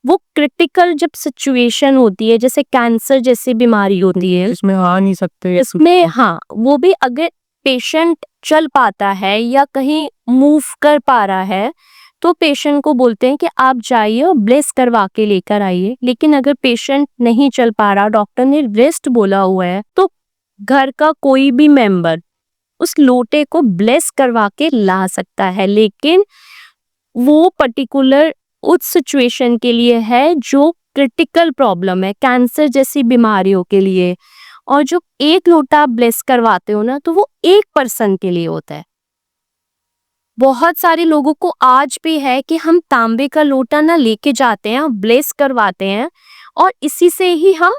वो क्रिटिकल जब सिचुएशन होती है, जैसे कैंसर जैसी बीमारी होती है, इसमें आ नहीं सकते, इसमें हाँ, वो भी अगर पेशेंट चल पाता है या कहीं मूव कर पा रहा है तो पेशेंट को बोलते हैं कि आप जाइए और ब्लेस करवा के लेकर आइए। लेकिन अगर पेशेंट नहीं चल पा रहा, डॉक्टर ने रेस्ट बोला हुआ है, तो घर का कोई भी मेंबर उस लोटे को ब्लेस करवा के ला सकता है, लेकिन वो पर्टिकुलर उस सिचुएशन के लिए है जो क्रिटिकल प्रॉब्लम है, कैंसर जैसी बीमारियों के लिए। और जो एक लोटा आप ब्लेस करवाते हो ना, तो वो एक पर्सन के लिए होता है। बहुत सारे लोगों को आज भी है कि हम तांबे का लोटा ना लेके जाते हैं, ब्लेस करवाते हैं और इसी से ही हम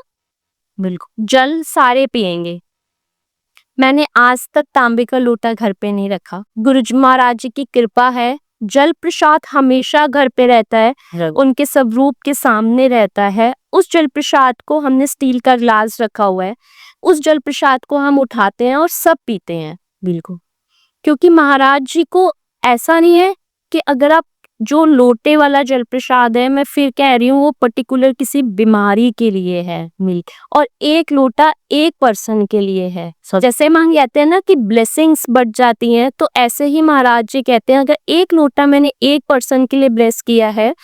बिल्कुल जल सारे पिएंगे। मैंने आज तक तांबे का लोटा घर पे नहीं रखा। गुरुजी महाराज जी की कृपा है, जल प्रसाद हमेशा घर पे रहता है, उनके स्वरूप के सामने रहता है। उस जल प्रसाद को हमने स्टील का ग्लास रखा हुआ है, उस जल प्रसाद को हम उठाते हैं और सब पीते हैं। बिल्कुल, क्योंकि महाराज जी को ऐसा नहीं है कि अगर आप जो लोटे वाला जल प्रसाद है, मैं फिर कह रही हूँ, वो पर्टिकुलर किसी बीमारी के लिए है मिल्क, और एक लोटा एक पर्सन के लिए है। जैसे हम कहते हैं ना कि ब्लेसिंग्स बढ़ जाती हैं, तो ऐसे ही महाराज जी कहते हैं अगर एक लोटा मैंने एक पर्सन के लिए ब्लेस किया है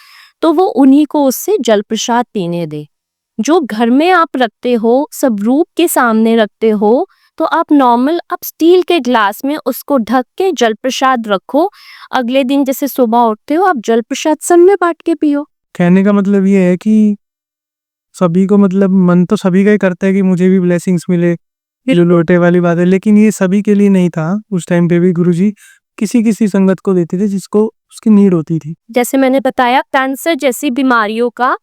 तो वो उन्हीं को उससे जल प्रसाद पीने दे। जो घर में आप रखते हो, सब रूप के सामने रखते हो, तो आप नॉर्मल आप स्टील के ग्लास में उसको ढक के जल प्रसाद रखो। अगले दिन जैसे सुबह उठते हो, आप जल प्रसाद सब में बांट के पियो। कहने का मतलब ये है कि सभी को, मतलब मन तो सभी का ही करता है कि मुझे भी ब्लेसिंग्स मिले, जो लोटे वाली बात है, लेकिन ये सभी के लिए नहीं था। उस टाइम पे भी गुरुजी किसी किसी संगत को देते थे जिसको उसकी नीड होती थी। जैसे मैंने बताया, कैंसर जैसी बीमारियों का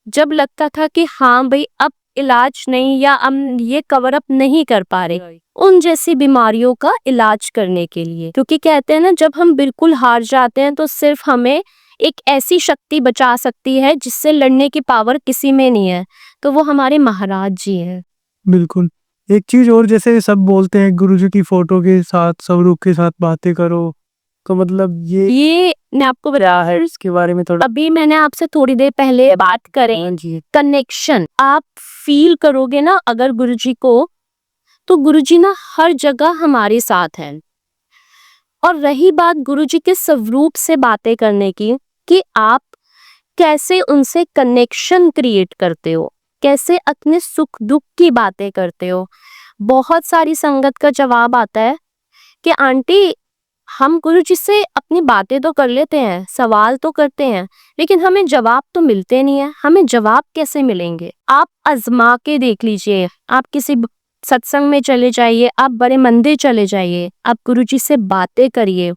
जब लगता था कि हाँ भाई अब इलाज नहीं, या हम ये कवर अप नहीं कर पा रहे, उन जैसी बीमारियों का इलाज करने के लिए, क्योंकि कहते हैं ना जब हम बिल्कुल हार जाते हैं तो सिर्फ हमें एक ऐसी शक्ति बचा सकती है जिससे लड़ने की पावर किसी में नहीं है, तो वो हमारे महाराज जी हैं। बिल्कुल। एक चीज और, जैसे सब बोलते हैं गुरुजी की फोटो के साथ, स्वरूप के साथ बातें करो, तो मतलब ये मैं आपको बता है इसके बारे में थोड़ा। अभी मैंने आपसे थोड़ी देर पहले बात करें, कनेक्शन आप फील करोगे ना अगर गुरुजी को, तो गुरुजी ना हर जगह हमारे साथ हैं। और रही बात गुरुजी के स्वरूप से बातें करने की, कि आप कैसे उनसे कनेक्शन क्रिएट करते हो, कैसे अपने सुख दुख की बातें करते हो। बहुत सारी संगत का जवाब आता है कि आंटी हम गुरुजी से अपनी बातें तो कर लेते हैं, सवाल तो करते हैं, लेकिन हमें जवाब तो मिलते नहीं है। हमें जवाब कैसे मिलेंगे? आप आजमा के देख लीजिए, आप किसी सत्संग में चले जाइए, आप बड़े मंदिर चले जाइए, आप गुरुजी से बातें करिए।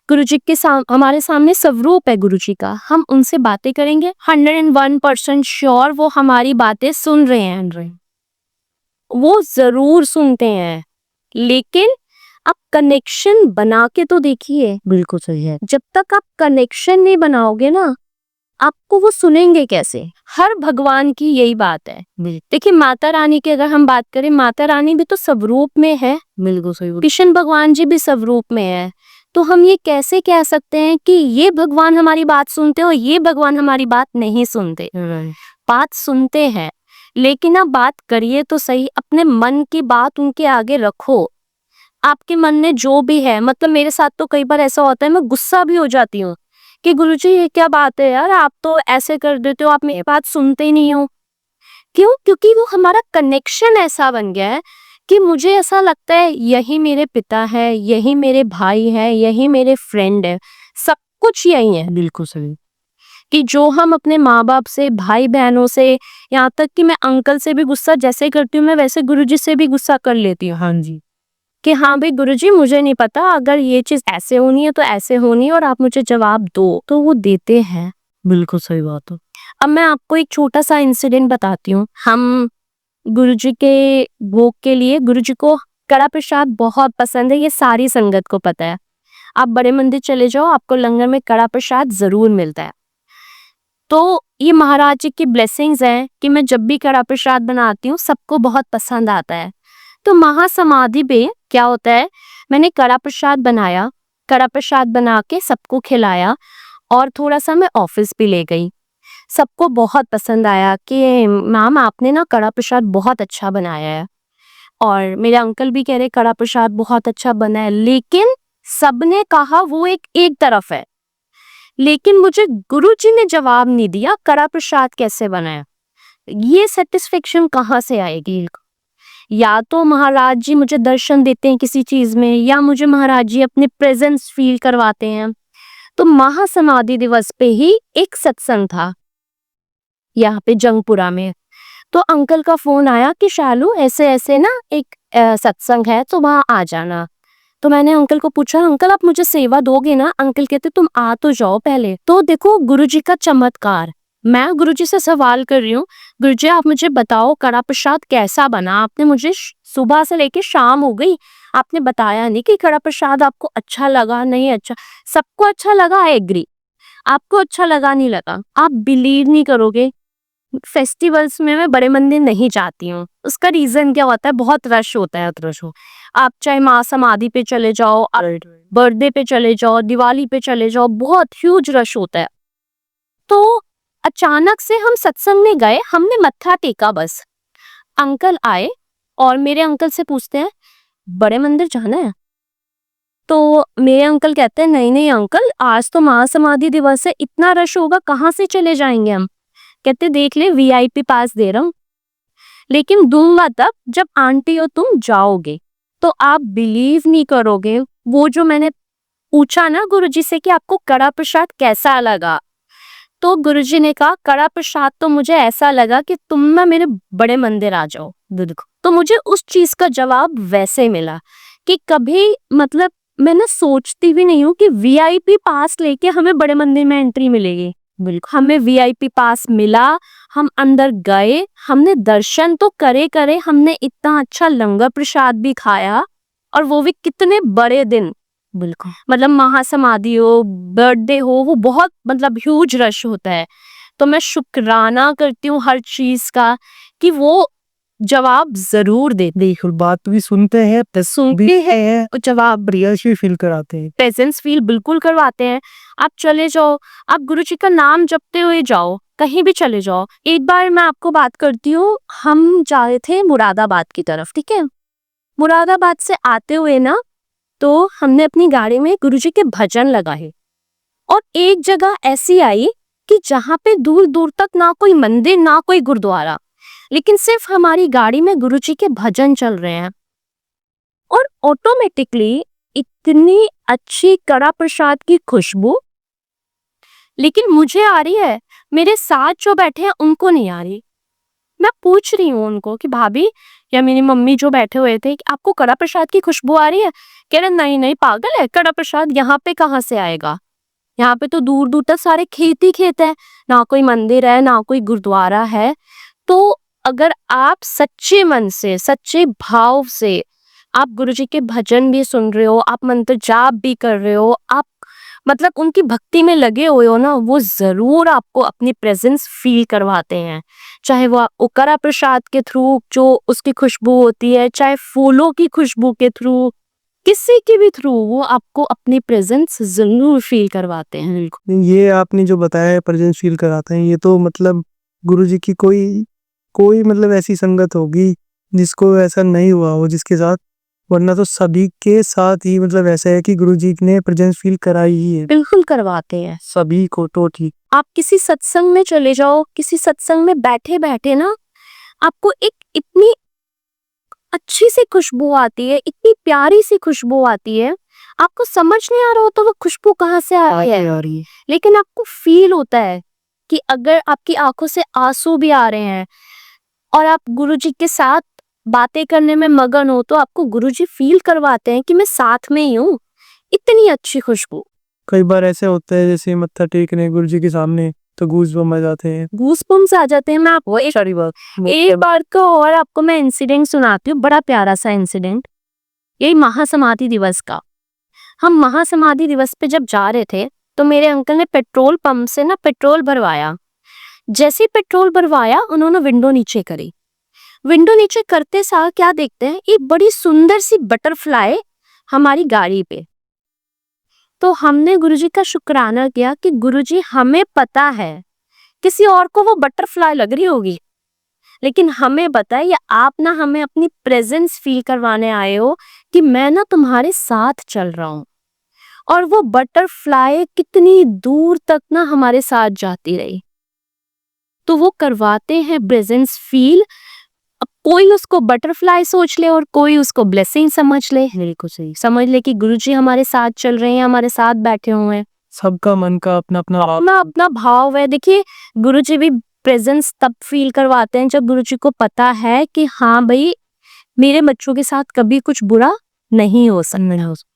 गुरुजी के हमारे सामने स्वरूप है गुरुजी का, हम उनसे बातें करेंगे, 101% श्योर वो हमारी बातें सुन रहे हैं, वो जरूर सुनते हैं। लेकिन आप कनेक्शन बना के तो देखिए। बिल्कुल सही है। जब तक आप कनेक्शन नहीं बनाओगे ना, आपको वो सुनेंगे कैसे? हर भगवान की यही बात है। देखिए माता रानी की अगर हम बात करें, माता रानी भी तो स्वरूप में है, बिल्कुल सही। कृष्ण भगवान जी भी स्वरूप में है। तो हम ये कैसे कह सकते हैं कि ये भगवान हमारी बात सुनते और ये भगवान हमारी बात नहीं सुनते? बात सुनते हैं, लेकिन आप बात करिए तो सही, अपने मन की बात उनके आगे रखो। आपके मन में जो भी है, मतलब मेरे साथ तो कई बार ऐसा होता है, मैं गुस्सा भी हो जाती हूँ कि गुरुजी ये क्या बात है यार, आप तो ऐसे कर देते हो, आप मेरी बात सुनते ही नहीं हो। क्यों? क्योंकि वो हमारा कनेक्शन ऐसा बन गया है कि मुझे ऐसा लगता है यही मेरे पिता है, यही मेरे भाई है, यही मेरे फ्रेंड है, सब कुछ यही है। बिल्कुल सही। कि जो हम अपने माँ बाप से, भाई बहनों से, यहाँ तक कि मैं अंकल से भी गुस्सा जैसे करती हूँ, मैं वैसे गुरुजी से भी गुस्सा कर लेती हूँ। हाँ जी। कि हाँ भाई गुरुजी मुझे नहीं पता, अगर ये चीज ऐसे होनी है तो ऐसे होनी है, और आप मुझे जवाब दो, तो वो देते हैं। बिल्कुल सही बात है। अब मैं आपको एक छोटा सा इंसिडेंट बताती हूँ। हम गुरुजी के भोग के लिए, गुरुजी को कड़ा प्रसाद बहुत पसंद है, ये सारी संगत को पता है। आप बड़े मंदिर चले जाओ, आपको लंगर में कड़ा प्रसाद जरूर मिलता है। तो ये महाराज जी की ब्लेसिंग्स हैं कि मैं जब भी कड़ा प्रसाद बनाती हूँ सबको बहुत पसंद आता है। तो महासमाधि पे क्या होता है, मैंने कड़ा प्रसाद बनाया, कड़ा प्रसाद बना के सबको खिलाया, और थोड़ा सा मैं ऑफिस भी ले गई। सबको बहुत पसंद आया कि मैम आपने ना कड़ा प्रसाद बहुत अच्छा बनाया है, और मेरे अंकल भी कह रहे कड़ा प्रसाद बहुत अच्छा बना है। लेकिन सबने कहा वो एक तरफ है, लेकिन मुझे गुरुजी ने जवाब नहीं दिया कड़ा प्रसाद कैसे बनाया। ये सेटिस्फेक्शन कहाँ से आएगी? या तो महाराज जी मुझे दर्शन देते हैं किसी चीज में, या मुझे महाराज जी अपने प्रेजेंस फील करवाते हैं। तो महासमाधि दिवस पे ही एक सत्संग था यहाँ पे जंगपुरा में, तो अंकल का फोन आया कि शालू ऐसे ऐसे ना एक सत्संग है, तो वहां आ जाना। तो मैंने अंकल को पूछा, अंकल आप मुझे सेवा दोगे ना? अंकल कहते तुम आ तो जाओ पहले। तो देखो गुरुजी का चमत्कार, मैं गुरुजी से सवाल कर रही हूँ, गुरुजी आप मुझे बताओ कड़ा प्रसाद कैसा बना? आपने मुझे सुबह से लेके शाम हो गई, आपने बताया नहीं कि कड़ा प्रसाद आपको अच्छा लगा नहीं अच्छा। सबको अच्छा लगा, आई एग्री। आपको अच्छा लगा नहीं लगा, आप बिलीव नहीं करोगे, फेस्टिवल्स में मैं बड़े मंदिर नहीं जाती हूँ। उसका रीजन क्या होता है, बहुत रश होता है। रश हो, आप चाहे माँ समाधि पे चले जाओ, बर्थडे पे चले जाओ, दिवाली पे चले जाओ, बहुत ह्यूज रश होता है। तो अचानक से हम सत्संग में गए, हमने मत्था टेका बस। अंकल आए और मेरे अंकल से पूछते हैं बड़े मंदिर जाना है? तो मेरे अंकल कहते हैं नहीं नहीं अंकल, आज तो महासमाधि दिवस है, इतना रश होगा, कहाँ से चले जाएंगे हम। कहते देख ले वीआईपी पास दे रहा हूँ, लेकिन दूंगा तब जब आंटी और तुम जाओगे। तो आप बिलीव नहीं करोगे, वो जो मैंने पूछा ना गुरुजी से कि आपको कड़ा प्रसाद कैसा लगा, तो गुरुजी ने कहा कड़ा प्रसाद तो मुझे ऐसा लगा कि तुम ना मेरे बड़े मंदिर आ जाओ। देखो, तो मुझे उस चीज का जवाब वैसे मिला कि कभी मतलब मैं ना सोचती भी नहीं हूँ कि वीआईपी पास लेके हमें बड़े मंदिर में एंट्री मिलेगी। बिल्कुल हमें वीआईपी पास मिला, हम अंदर गए, हमने दर्शन तो करे, हमने इतना अच्छा लंगर प्रसाद भी खाया, और वो भी कितने बड़े दिन। बिल्कुल मतलब महासमाधि हो, बर्थडे हो, वो बहुत मतलब ह्यूज रश होता है। तो मैं शुक्राना करती हूँ हर चीज का कि वो जवाब जरूर दे। बिल्कुल, बात भी सुनते हैं, सुनते हैं, और जवाब रियल फील कराते हैं। प्रेजेंस फील बिल्कुल करवाते हैं। आप चले जाओ, आप गुरुजी का नाम जपते हुए जाओ, कहीं भी चले जाओ। एक बार मैं आपको बात करती हूँ, हम जा रहे थे मुरादाबाद की तरफ, ठीक है। मुरादाबाद से आते हुए ना, तो हमने अपनी गाड़ी में गुरुजी के भजन लगाए, और एक जगह ऐसी आई कि जहाँ पे दूर दूर तक ना कोई मंदिर ना कोई गुरुद्वारा, लेकिन सिर्फ हमारी गाड़ी में गुरुजी के भजन चल रहे हैं, और ऑटोमेटिकली इतनी अच्छी कड़ा प्रसाद की खुशबू, लेकिन मुझे आ रही है, मेरे साथ जो बैठे हैं उनको नहीं आ रही। मैं पूछ रही हूँ उनको कि भाभी या मेरी मम्मी जो बैठे हुए थे कि आपको कड़ा प्रसाद की खुशबू आ रही है? कह रहे नहीं नहीं पागल है, कड़ा प्रसाद यहाँ पे कहाँ से आएगा, यहाँ पे तो दूर दूर तक सारे खेत ही खेत है, ना कोई मंदिर है ना कोई गुरुद्वारा है। तो अगर आप सच्चे मन से सच्चे भाव से आप गुरुजी के भजन भी सुन रहे हो, आप मंत्र जाप भी कर रहे हो, आप मतलब उनकी भक्ति में लगे हुए हो ना, वो जरूर आपको अपनी प्रेजेंस फील करवाते हैं। चाहे वो कड़ा प्रसाद के थ्रू जो उसकी खुशबू होती है, चाहे फूलों की खुशबू के थ्रू, किसी के भी थ्रू, वो आपको अपनी प्रेजेंस जरूर फील करवाते हैं। ये आपने जो बताया है प्रेजेंस फील कराते हैं, ये तो मतलब गुरुजी की कोई कोई मतलब ऐसी संगत होगी जिसको ऐसा नहीं हुआ हो जिसके साथ, वरना तो सभी के साथ ही मतलब ऐसा है कि गुरुजी ने प्रेजेंस फील कराई ही है, बिल्कुल करवाते हैं सभी को। तो ठीक, आप किसी सत्संग में चले जाओ, किसी सत्संग में बैठे बैठे ना आपको एक इतनी अच्छी सी खुशबू आती है, इतनी प्यारी सी खुशबू आती है, आपको समझ नहीं आ रहा हो तो वो खुशबू कहाँ से आ रही है, लेकिन आपको फील होता है कि अगर आपकी आंखों से आंसू भी आ रहे हैं और आप गुरुजी के साथ बातें करने में मगन हो, तो आपको गुरुजी फील करवाते हैं कि मैं साथ में ही हूँ। इतनी अच्छी खुशबू। कई बार ऐसे होता है जैसे मत्था टेकने गुरुजी के सामने तो गूज़बम्स आ जाते हैं। गूज़बम्स आ जाते हैं। मैं आपको एक बार का और आपको मैं इंसिडेंट सुनाती हूँ, बड़ा प्यारा सा इंसिडेंट, यही महासमाधि दिवस का। हम महासमाधि दिवस पे जब जा रहे थे, तो मेरे अंकल ने पेट्रोल पंप से ना पेट्रोल भरवाया। जैसे ही पेट्रोल भरवाया, उन्होंने विंडो नीचे करी। विंडो नीचे करते सार क्या देखते हैं, एक बड़ी सुंदर सी बटरफ्लाई हमारी गाड़ी पे। तो हमने गुरुजी का शुक्राना किया कि गुरुजी हमें पता है किसी और को वो बटरफ्लाई लग रही होगी, लेकिन हमें पता है, या आप ना हमें अपनी प्रेजेंस फील करवाने आए हो कि मैं ना तुम्हारे साथ चल रहा हूँ। और वो बटरफ्लाई कितनी दूर तक ना हमारे साथ जाती रही। तो वो करवाते हैं प्रेजेंस फील। अब कोई उसको बटरफ्लाई सोच ले और कोई उसको ब्लेसिंग समझ ले, बिल्कुल सही समझ ले कि गुरुजी हमारे साथ चल रहे हैं, हमारे साथ बैठे हुए हैं। सबका मन का अपना अपना अपना भाव है। देखिए, गुरुजी भी प्रेजेंस तब फील करवाते हैं जब गुरुजी को पता है कि हाँ भाई, मेरे बच्चों के साथ कभी कुछ बुरा नहीं हो सकता।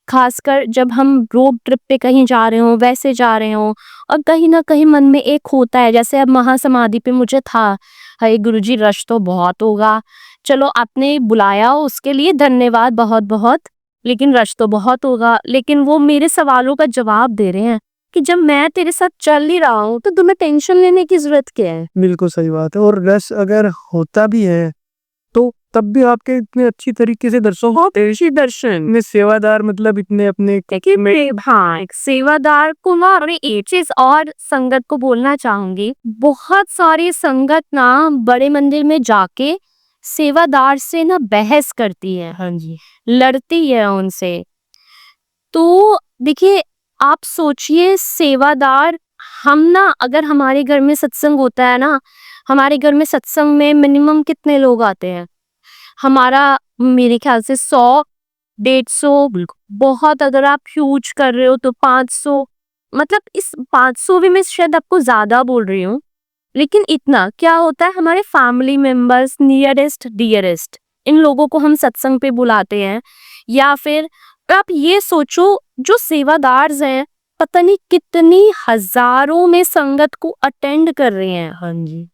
खासकर जब हम रोड ट्रिप पे कहीं जा रहे हो, वैसे जा रहे हो, और कहीं ना कहीं मन में एक होता है, जैसे अब महासमाधि पे मुझे था, हे गुरुजी रश तो बहुत होगा, चलो आपने बुलाया उसके लिए धन्यवाद बहुत बहुत, लेकिन रश तो बहुत होगा। लेकिन वो मेरे सवालों का जवाब दे रहे हैं कि जब मैं तेरे साथ चल ही रहा हूँ तो तुम्हें टेंशन लेने की जरूरत क्या है। बिल्कुल सही बात है। और रस अगर होता भी है तो तब भी आपके इतने अच्छी तरीके से दर्शन होते, इतने सेवादार, मतलब इतने अपने हाँ, एक सेवादार को ना, और एक चीज और संगत को बोलना चाहूंगी, बहुत सारी संगत ना बड़े मंदिर में जाके सेवादार से ना बहस करती है, हाँ जी, लड़ती है उनसे। तो देखिए, आप सोचिए सेवादार, हम ना अगर हमारे घर में सत्संग होता है ना, हमारे घर में सत्संग में मिनिमम कितने लोग आते हैं, हमारा मेरे ख्याल से 100 150, बहुत अगर आप ह्यूज कर रहे हो तो 500, मतलब इस 500 भी मैं शायद आपको ज्यादा बोल रही हूँ, लेकिन इतना क्या होता है, हमारे फैमिली मेंबर्स, नियरेस्ट डियरेस्ट, इन लोगों को हम सत्संग पे बुलाते हैं। या फिर आप ये सोचो, जो सेवादार हैं, पता नहीं कितनी हजारों में संगत को अटेंड कर रहे हैं, हाँ जी,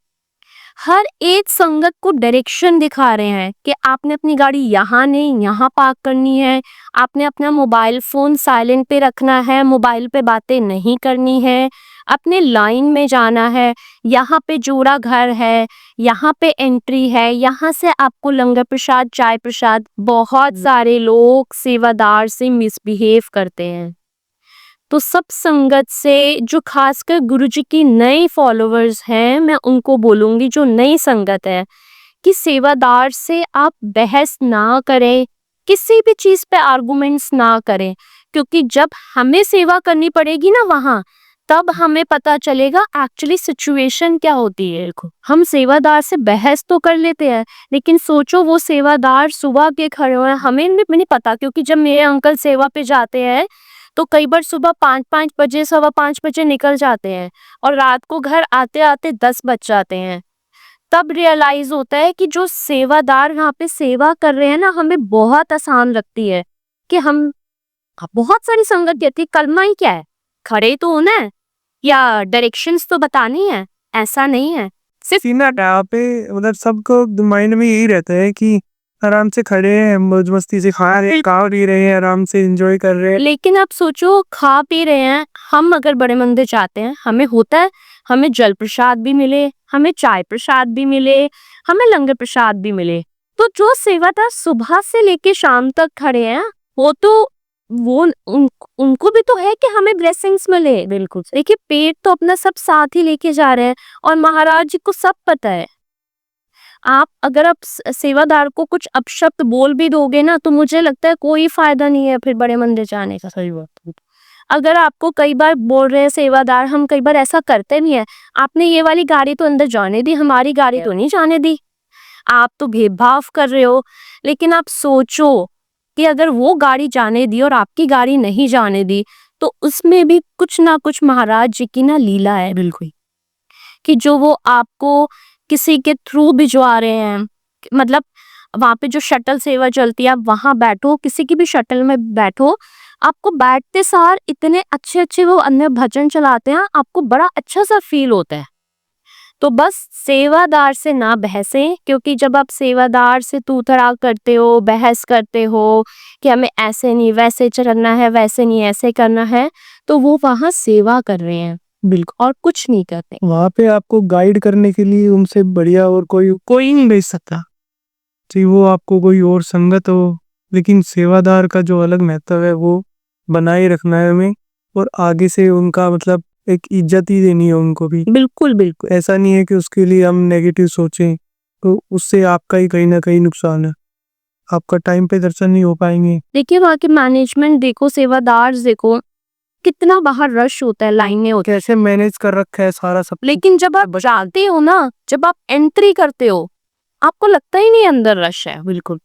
हर एक संगत को डायरेक्शन दिखा रहे हैं कि आपने अपनी गाड़ी यहाँ नहीं यहाँ पार्क करनी है, आपने अपना मोबाइल फोन साइलेंट पे रखना है, मोबाइल पे बातें नहीं करनी है, अपने लाइन में जाना है, यहाँ पे जोड़ा घर है, यहाँ पे एंट्री है, यहाँ से आपको लंगर प्रसाद चाय प्रसाद। बहुत सारे लोग सेवादार से मिसबिहेव करते हैं। तो सब संगत से, जो खासकर गुरुजी की नए फॉलोअर्स हैं, मैं उनको बोलूंगी, जो नई संगत है, कि सेवादार से आप बहस ना करें, किसी भी चीज पे आर्गुमेंट्स ना करें, क्योंकि जब हमें सेवा करनी पड़ेगी ना वहां, तब हमें पता चलेगा एक्चुअली सिचुएशन क्या होती है। हम सेवादार से बहस तो कर लेते हैं, लेकिन सोचो वो सेवादार सुबह के खड़े हुए हैं, हमें नहीं पता, क्योंकि जब मेरे अंकल सेवा पे जाते हैं तो कई बार सुबह 5-5 बजे, 5:15 बजे निकल जाते हैं, और रात को घर आते आते 10 बज जाते हैं। तब रियलाइज होता है कि जो सेवादार वहाँ पे सेवा कर रहे हैं ना, हमें बहुत आसान लगती है कि हम, बहुत सारी संगत कहती है कलमा ही क्या है, खड़े तो होना है या डायरेक्शंस तो बतानी है, ऐसा नहीं है। सिर्फ सीना यहाँ पे मतलब सबको माइंड में यही रहता है कि आराम से खड़े हैं, मौज मस्ती से खा रहे हैं, खा भी रहे हैं, आराम से एंजॉय कर रहे हैं। लेकिन आप सोचो, खा पी रहे हैं, हम अगर बड़े मंदिर जाते हैं, हमें होता है हमें जल प्रसाद भी मिले, हमें चाय प्रसाद भी मिले, हमें लंगर प्रसाद भी मिले। तो जो सेवादार सुबह से लेके शाम तक खड़े हैं, वो तो उनको भी तो है कि हमें ब्लेसिंग्स मिले। बिल्कुल देखिए, पेट तो अपना सब साथ ही लेके जा रहे हैं, और महाराज जी को सब पता है। आप अगर आप सेवादार को कुछ अपशब्द बोल भी दोगे ना, तो मुझे लगता है कोई फायदा नहीं है फिर बड़े मंदिर जाने का। सही बात। अगर आपको कई बार बोल रहे हैं सेवादार, हम कई बार ऐसा करते भी हैं, आपने ये वाली गाड़ी तो अंदर जाने दी, हमारी गाड़ी तो नहीं जाने दी, आप तो भेदभाव कर रहे हो। लेकिन आप सोचो कि अगर वो गाड़ी जाने दी और आपकी गाड़ी नहीं जाने दी, तो उसमें भी कुछ ना कुछ महाराज जी की ना लीला है। बिल्कुल, कि जो वो आपको किसी के थ्रू भिजवा रहे हैं, मतलब वहां पे जो शटल सेवा चलती है, आप वहां बैठो, किसी की भी शटल में बैठो, आपको बैठते सार इतने अच्छे अच्छे वो अन्य भजन चलाते हैं, आपको बड़ा अच्छा सा फील होता है। तो बस सेवादार से ना बहसें, क्योंकि जब आप सेवादार से तू तड़ाक करते हो, बहस करते हो कि हमें ऐसे नहीं वैसे चलना है, वैसे नहीं ऐसे करना है, तो वो वहां सेवा कर रहे हैं, बिल्कुल, और कुछ नहीं करते। वहाँ पे आपको गाइड करने के लिए उनसे बढ़िया और कोई नहीं भेज सकता, चाहे वो आपको कोई और संगत हो। लेकिन सेवादार का जो अलग महत्व है वो बनाए रखना है हमें, और आगे से उनका मतलब एक इज्जत ही देनी है उनको भी। बिल्कुल बिल्कुल। ऐसा नहीं है कि उसके लिए हम नेगेटिव सोचें, तो उससे आपका ही कहीं ना कहीं नुकसान है, आपका टाइम पे दर्शन नहीं हो पाएंगे। देखिए, वहाँ के मैनेजमेंट देखो, सेवादार देखो, कितना बाहर रश होता है, लाइनें होती कैसे मैनेज कर रखा है सारा सब। लेकिन जब आप जाते हो ना, जब आप एंट्री करते हो, आपको लगता ही नहीं अंदर रश है। बिल्कुल,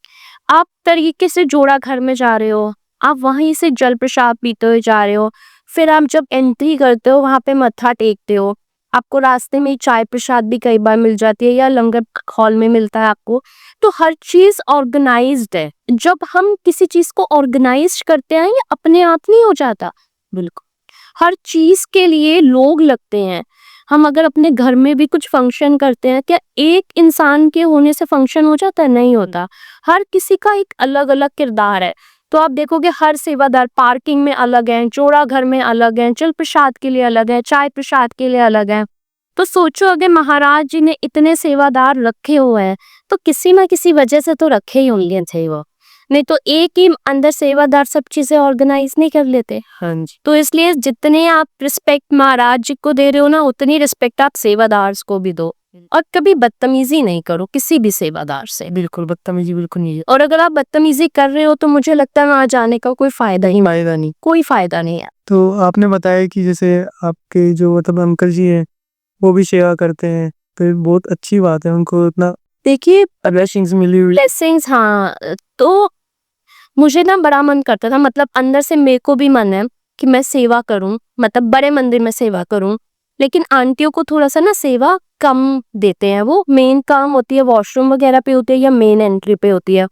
आप तरीके से जोड़ा घर में जा रहे हो, आप वहीं से जल प्रसाद पीते हुए जा रहे हो, फिर आप जब एंट्री करते हो, वहां पे मत्था टेकते हो, आपको रास्ते में ही चाय प्रसाद भी कई बार मिल जाती है या लंगर हॉल में मिलता है आपको। तो हर चीज ऑर्गेनाइज्ड है। जब हम किसी चीज को ऑर्गेनाइज करते हैं, ये अपने आप नहीं हो जाता। बिल्कुल, हर चीज के लिए लोग लगते हैं। हम अगर अपने घर में भी कुछ फंक्शन करते हैं, क्या एक इंसान के होने से फंक्शन हो जाता है? नहीं होता। हर किसी का एक अलग अलग किरदार है। तो आप देखोगे हर सेवादार पार्किंग में अलग है, जोड़ा घर में अलग है, जल प्रसाद के लिए अलग है, चाय प्रसाद के लिए अलग है। तो सोचो, अगर महाराज जी ने इतने सेवादार रखे हुए हैं तो किसी ना किसी वजह से तो रखे ही होंगे थे वो, नहीं तो एक ही अंदर सेवादार सब चीजें ऑर्गेनाइज नहीं कर लेते। हाँ जी। तो इसलिए जितने आप रिस्पेक्ट महाराज जी को दे रहे हो ना, उतनी रिस्पेक्ट आप सेवादार को भी दो। और कभी बदतमीजी नहीं करो किसी भी सेवादार से। बिल्कुल, बदतमीजी बिल्कुल नहीं है। और अगर आप बदतमीजी कर रहे हो तो मुझे लगता है वहां जाने का कोई फायदा नहीं, कोई फायदा नहीं है। तो आपने बताया कि जैसे आपके जो मतलब अंकल जी हैं वो भी सेवा करते हैं, तो ये बहुत अच्छी बात है, उनको इतना देखिए, ब्लेसिंग्स मिली हुई। ब्लेसिंग्स, हाँ। तो मुझे ना बड़ा मन करता था, मतलब अंदर से मेरे को भी मन है कि मैं सेवा करूं, मतलब बड़े मंदिर में सेवा करूं। लेकिन आंटियों को थोड़ा सा ना सेवा कम देते हैं। वो मेन काम होती है वॉशरूम वगैरह पे होती है या मेन एंट्री पे होती है,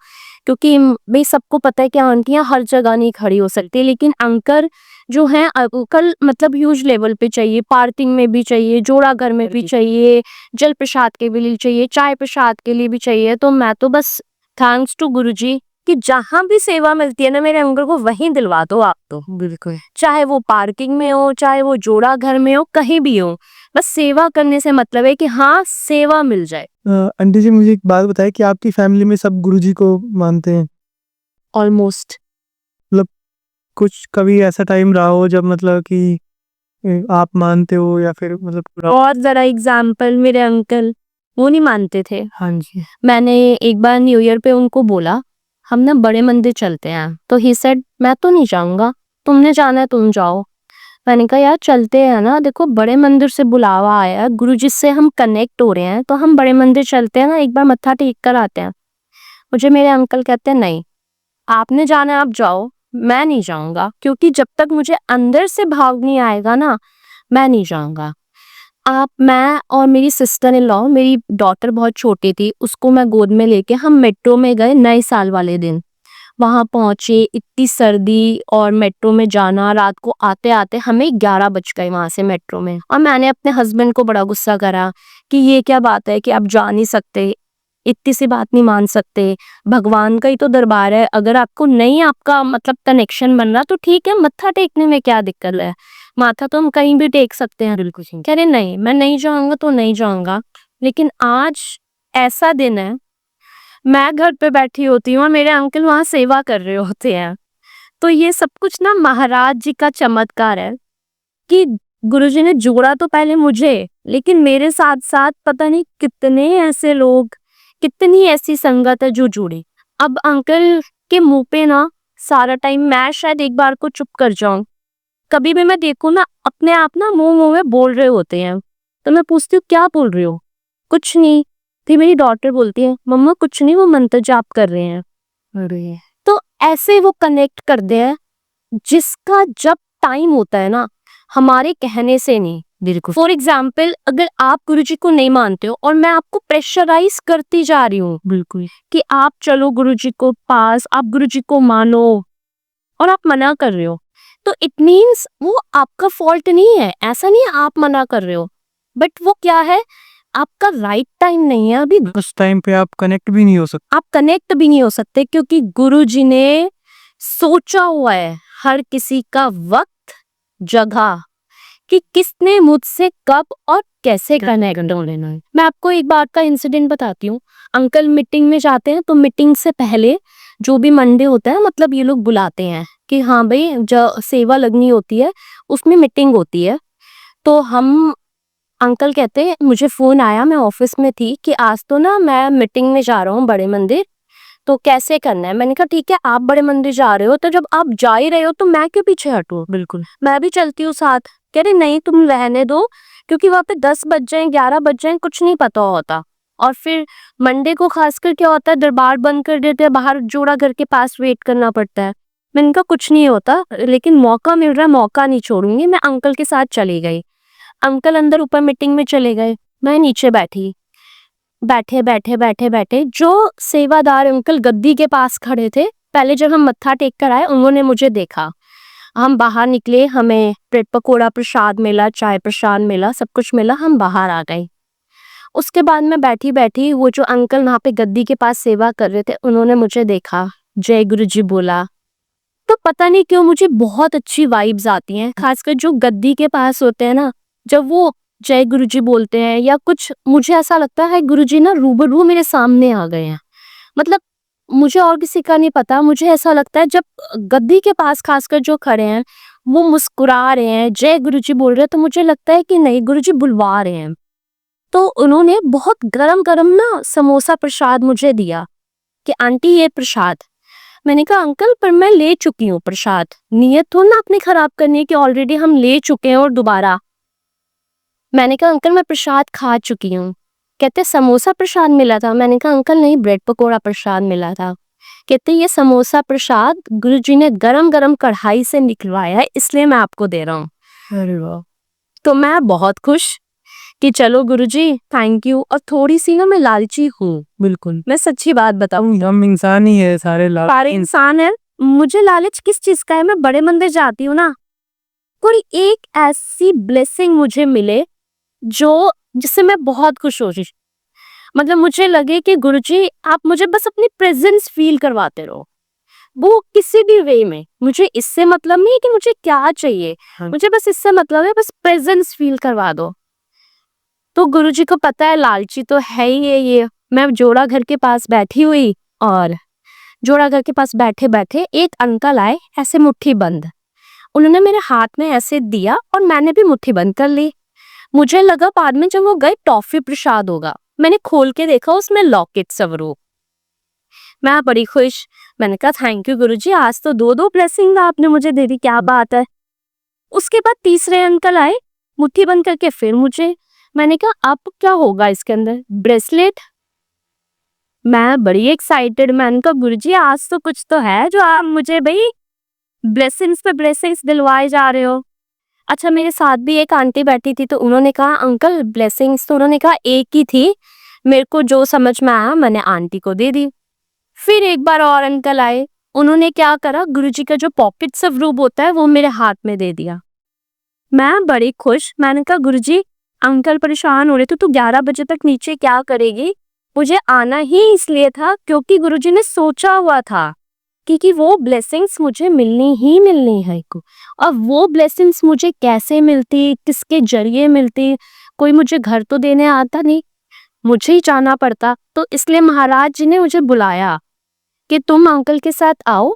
क्योंकि भाई सबको पता है कि आंटियां हर जगह नहीं खड़ी हो सकती। लेकिन अंकल जो हैं, अंकल मतलब ह्यूज लेवल पे चाहिए, पार्किंग में भी चाहिए, जोड़ा घर में भी चाहिए, जल प्रसाद के लिए चाहिए, चाय प्रसाद के लिए भी चाहिए। तो मैं तो बस थैंक्स टू गुरुजी कि जहां भी सेवा मिलती है ना मेरे अंकल को, वहीं दिलवा दो आप तो। बिल्कुल। चाहे वो पार्किंग में हो, चाहे वो जोड़ा घर में हो, कहीं भी हो, बस सेवा करने से मतलब है कि हाँ सेवा मिल जाए। आंटी जी, मुझे एक बात बताए कि आपकी फैमिली में सब गुरुजी को मानते हैं? ऑलमोस्ट। मतलब कुछ कभी ऐसा टाइम रहा हो जब मतलब कि आप मानते हो या फिर मतलब पूरा? और जरा एग्जाम्पल, मेरे अंकल वो नहीं मानते थे। हाँ जी। मैंने एक बार न्यू ईयर पे उनको बोला हम ना बड़े मंदिर चलते हैं, तो ही सेड मैं तो नहीं जाऊंगा, तुमने जाना है तुम जाओ। मैंने कहा यार चलते हैं ना, देखो बड़े मंदिर से बुलावा आया है, गुरु जी से हम कनेक्ट हो रहे हैं, तो हम बड़े मंदिर चलते हैं ना, एक बार मत्था टेक कर आते हैं। मुझे मेरे अंकल कहते हैं नहीं, आपने जाना है आप जाओ, मैं नहीं जाऊंगा, क्योंकि जब तक मुझे अंदर से भाव नहीं आएगा ना, मैं नहीं जाऊंगा। मैं और मेरी सिस्टर इन लॉ, मेरी डॉटर बहुत छोटी थी, उसको मैं गोद में लेके हम मेट्रो में गए नए साल वाले दिन। वहां पहुंचे, इतनी सर्दी और मेट्रो में जाना, रात को आते आते हमें 11 बज गए वहां से मेट्रो में। और मैंने अपने हस्बैंड को बड़ा गुस्सा करा कि ये क्या बात है कि आप जा नहीं सकते, इतनी सी बात नहीं मान सकते, भगवान का ही तो दरबार है, अगर आपको नहीं आपका मतलब कनेक्शन बन रहा तो ठीक है, मत्था टेकने में क्या दिक्कत है, माथा तो हम कहीं भी टेक सकते हैं। बिल्कुल कह रहे नहीं, मैं नहीं जाऊंगा तो नहीं जाऊंगा। लेकिन आज ऐसा दिन है, मैं घर पे बैठी होती हूँ और मेरे अंकल वहां सेवा कर रहे होते हैं। तो ये सब कुछ ना महाराज जी का चमत्कार है कि गुरुजी ने जोड़ा तो पहले मुझे, लेकिन मेरे साथ साथ पता नहीं कितने ऐसे लोग, कितनी ऐसी संगत है जो जुड़ी। अब अंकल के मुंह पे ना सारा टाइम, मैं शायद एक बार को चुप कर जाऊं, कभी भी मैं देखूं ना अपने आप ना मुंह मुंह में बोल रहे होते हैं, तो मैं पूछती हूँ क्या बोल रहे हो, कुछ नहीं। फिर मेरी डॉटर बोलती है मम्मा कुछ नहीं, वो मंत्र जाप कर रहे हैं। अरे तो ऐसे वो कनेक्ट करते हैं, जिसका जब टाइम होता है ना, हमारे कहने से नहीं। बिल्कुल। फॉर एग्जाम्पल, अगर आप गुरुजी को नहीं मानते हो और मैं आपको प्रेशराइज करती जा रही हूँ बिल्कुल। कि आप चलो गुरुजी को पास, आप गुरुजी को मानो, और आप मना कर रहे हो, तो इट मीन्स वो आपका फॉल्ट नहीं है, ऐसा नहीं है आप मना कर रहे हो, बट वो क्या है, आपका राइट टाइम नहीं है अभी। उस टाइम पे आप कनेक्ट भी नहीं हो सकते। आप कनेक्ट भी नहीं हो सकते, क्योंकि गुरुजी ने सोचा हुआ है हर किसी का वक्त, जगह, कि किसने मुझसे कब और कैसे कनेक्ट हो लेना है। मैं आपको एक बार का इंसिडेंट बताती हूँ। अंकल मीटिंग में जाते हैं, तो मीटिंग से पहले जो भी मंडे होता है, मतलब ये लोग बुलाते हैं कि हाँ भाई जो सेवा लगनी होती है उसमें मीटिंग होती है। तो हम, अंकल कहते हैं मुझे फोन आया, मैं ऑफिस में थी, कि आज तो ना मैं मीटिंग में जा रहा हूँ बड़े मंदिर, तो कैसे करना है। मैंने कहा ठीक है, आप बड़े मंदिर जा रहे हो तो जब आप जा ही रहे हो तो मैं क्यों पीछे हटूं, बिल्कुल। मैं भी चलती हूँ साथ। कह रहे नहीं तुम रहने दो, क्योंकि वहां पे 10 बज जाए 11 बज जाए कुछ नहीं पता होता। और फिर मंडे को खासकर क्या होता है, दरबार बंद कर देते हैं, बाहर जोड़ा घर के पास वेट करना पड़ता है। मैंने कहा कुछ नहीं होता, लेकिन मौका मिल रहा है, मौका नहीं छोड़ूंगी। मैं अंकल के साथ चली गई। अंकल अंदर ऊपर मीटिंग में चले गए, मैं नीचे बैठी। बैठे जो सेवादार अंकल गद्दी के पास खड़े थे, पहले जब हम मत्था टेक कर आए उन्होंने मुझे देखा। हम बाहर निकले, हमें ब्रेड पकोड़ा प्रसाद मिला, चाय प्रसाद मिला, सब कुछ मिला, हम बाहर आ गए। उसके बाद में बैठी वो जो अंकल वहाँ पे गद्दी के पास सेवा कर रहे थे उन्होंने मुझे देखा, जय गुरु जी बोला। तो पता नहीं क्यों मुझे बहुत अच्छी वाइब्स आती हैं, खासकर जो गद्दी के पास होते हैं ना, जब वो जय गुरु जी बोलते हैं या कुछ, मुझे ऐसा लगता है गुरु जी ना रूबरू मेरे सामने आ गए हैं। मतलब मुझे और किसी का नहीं पता, मुझे ऐसा लगता है जब गद्दी के पास खासकर जो खड़े हैं वो मुस्कुरा रहे हैं, जय गुरु जी बोल रहे हैं, तो मुझे लगता है कि नहीं गुरु जी बुलवा रहे हैं। तो उन्होंने बहुत गरम गरम ना समोसा प्रसाद मुझे दिया कि आंटी ये प्रसाद। मैंने कहा अंकल पर मैं ले चुकी हूँ प्रसाद, नीयत तो ना अपनी खराब करने की, ऑलरेडी हम ले चुके हैं और दोबारा। मैंने कहा अंकल मैं प्रसाद खा चुकी हूँ। कहते समोसा प्रसाद मिला था। मैंने कहा अंकल नहीं, ब्रेड पकोड़ा प्रसाद मिला था। कहते ये समोसा प्रसाद गुरुजी ने गरम गरम कढ़ाई से निकलवाया है, इसलिए मैं आपको दे रहा हूँ। अरे वाह। तो मैं बहुत खुश कि चलो गुरुजी थैंक यू। और थोड़ी सी ना मैं लालची हूँ, बिल्कुल, मैं सच्ची बात बताऊँ, हम इंसान ही है, सारे सारे इंसान है। मुझे लालच किस चीज का है, मैं बड़े मंदिर जाती हूँ ना, कोई एक ऐसी ब्लेसिंग मुझे मिले जो जिससे मैं बहुत खुश हो रही, मतलब मुझे लगे कि गुरुजी आप मुझे बस अपनी प्रेजेंस फील करवाते रहो, वो किसी भी वे में। मुझे इससे मतलब नहीं है कि मुझे क्या चाहिए, मुझे बस इससे मतलब है बस प्रेजेंस फील करवा दो। तो गुरुजी को पता है लालची तो है ही है ये। मैं जोड़ा घर के पास बैठी हुई और जोड़ा घर के पास बैठे बैठे एक अंकल आए, ऐसे मुट्ठी बंद, उन्होंने मेरे हाथ में ऐसे दिया और मैंने भी मुट्ठी बंद कर ली। मुझे लगा बाद में जब वो गए टॉफी प्रसाद होगा, मैंने खोल के देखा उसमें लॉकेट स्वरूप। मैं बड़ी खुश, मैंने कहा थैंक यू गुरुजी, आज तो दो ब्लेसिंग आपने मुझे दे दी, क्या बात है। उसके बाद तीसरे अंकल आए, मुट्ठी बंद करके फिर मुझे, मैंने कहा अब क्या होगा इसके अंदर, ब्रेसलेट। मैं बड़ी एक्साइटेड, मैंने कहा गुरुजी आज तो कुछ तो है जो आप मुझे भाई ब्लेसिंग्स पे ब्लेसिंग्स दिलवाए जा रहे हो। अच्छा मेरे साथ भी एक आंटी बैठी थी, तो उन्होंने कहा अंकल ब्लेसिंग्स, तो उन्होंने कहा एक ही थी, मेरे को जो समझ में आया मैंने आंटी को दे दी। फिर एक बार और अंकल आए, उन्होंने क्या करा, गुरुजी का जो पॉकेट स्वरूप होता है वो मेरे हाथ में दे दिया। मैं बड़ी खुश, मैंने कहा गुरुजी अंकल परेशान हो रहे थे, तू 11 बजे तक नीचे क्या करेगी। मुझे आना ही इसलिए था क्योंकि गुरुजी ने सोचा हुआ था कि वो ब्लेसिंग्स मुझे मिलनी ही मिलनी है को। और वो ब्लेसिंग्स मुझे कैसे मिलती, किसके जरिए मिलती, कोई मुझे घर तो देने आता नहीं, मुझे ही जाना पड़ता। तो इसलिए महाराज जी ने मुझे बुलाया कि तुम अंकल के साथ आओ,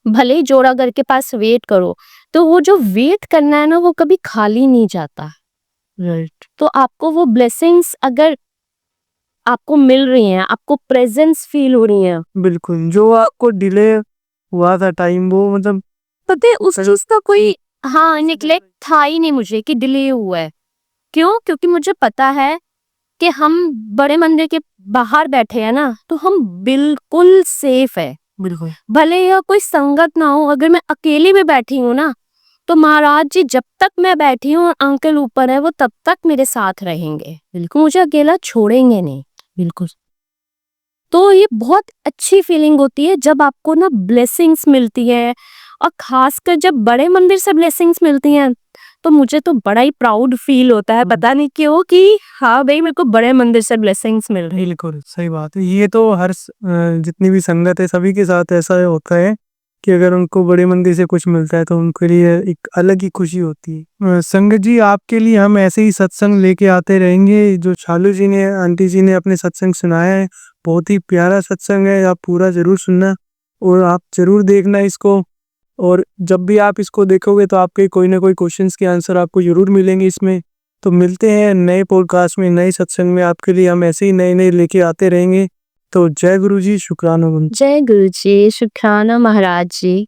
भले ही जोड़ागर के पास वेट करो। तो वो जो वेट करना है ना वो कभी खाली नहीं जाता। राइट। तो आपको वो ब्लेसिंग्स अगर आपको मिल रही हैं, आपको प्रेजेंस फील हो रही है, बिल्कुल, जो आपको डिले हुआ था टाइम, वो मतलब पता है उस चीज का कोई निग्लेक्ट था ही नहीं मुझे कि डिले हुआ है। क्यों? क्योंकि मुझे पता है कि हम बड़े मंदिर के बाहर बैठे हैं ना, तो हम बिल्कुल सेफ है। बिल्कुल भले या कोई संगत ना हो, अगर मैं अकेली भी बैठी हूँ ना, तो महाराज जी जब तक मैं बैठी हूँ और अंकल ऊपर है वो तब तक मेरे साथ रहेंगे, बिल्कुल मुझे अकेला छोड़ेंगे नहीं। बिल्कुल। तो ये बहुत अच्छी फीलिंग होती है जब आपको ना ब्लेसिंग्स मिलती है, और खासकर जब बड़े मंदिर से ब्लेसिंग्स मिलती हैं तो मुझे तो बड़ा ही प्राउड फील होता है, पता नहीं क्यों, कि हाँ भाई मेरे को बड़े मंदिर से ब्लेसिंग्स मिल रही है। बिल्कुल सही बात है। ये तो हर जितनी भी संगत है सभी के साथ ऐसा होता है कि अगर उनको बड़े मंदिर से कुछ मिलता है तो उनके लिए एक अलग ही खुशी होती है। संगत जी, आपके लिए हम ऐसे ही सत्संग लेके आते रहेंगे। जो शालू जी ने, आंटी जी ने अपने सत्संग सुनाया है, बहुत ही प्यारा सत्संग है, आप पूरा जरूर सुनना और आप जरूर देखना इसको। और जब भी आप इसको देखोगे तो आपके कोई ना कोई क्वेश्चंस के आंसर आपको जरूर मिलेंगे इसमें। तो मिलते हैं नए पॉडकास्ट में, नए सत्संग में, आपके लिए हम ऐसे ही नए नए लेके आते रहेंगे। तो जय गुरु जी, शुक्राना। जय गुरु जी, शुक्राना महाराज जी।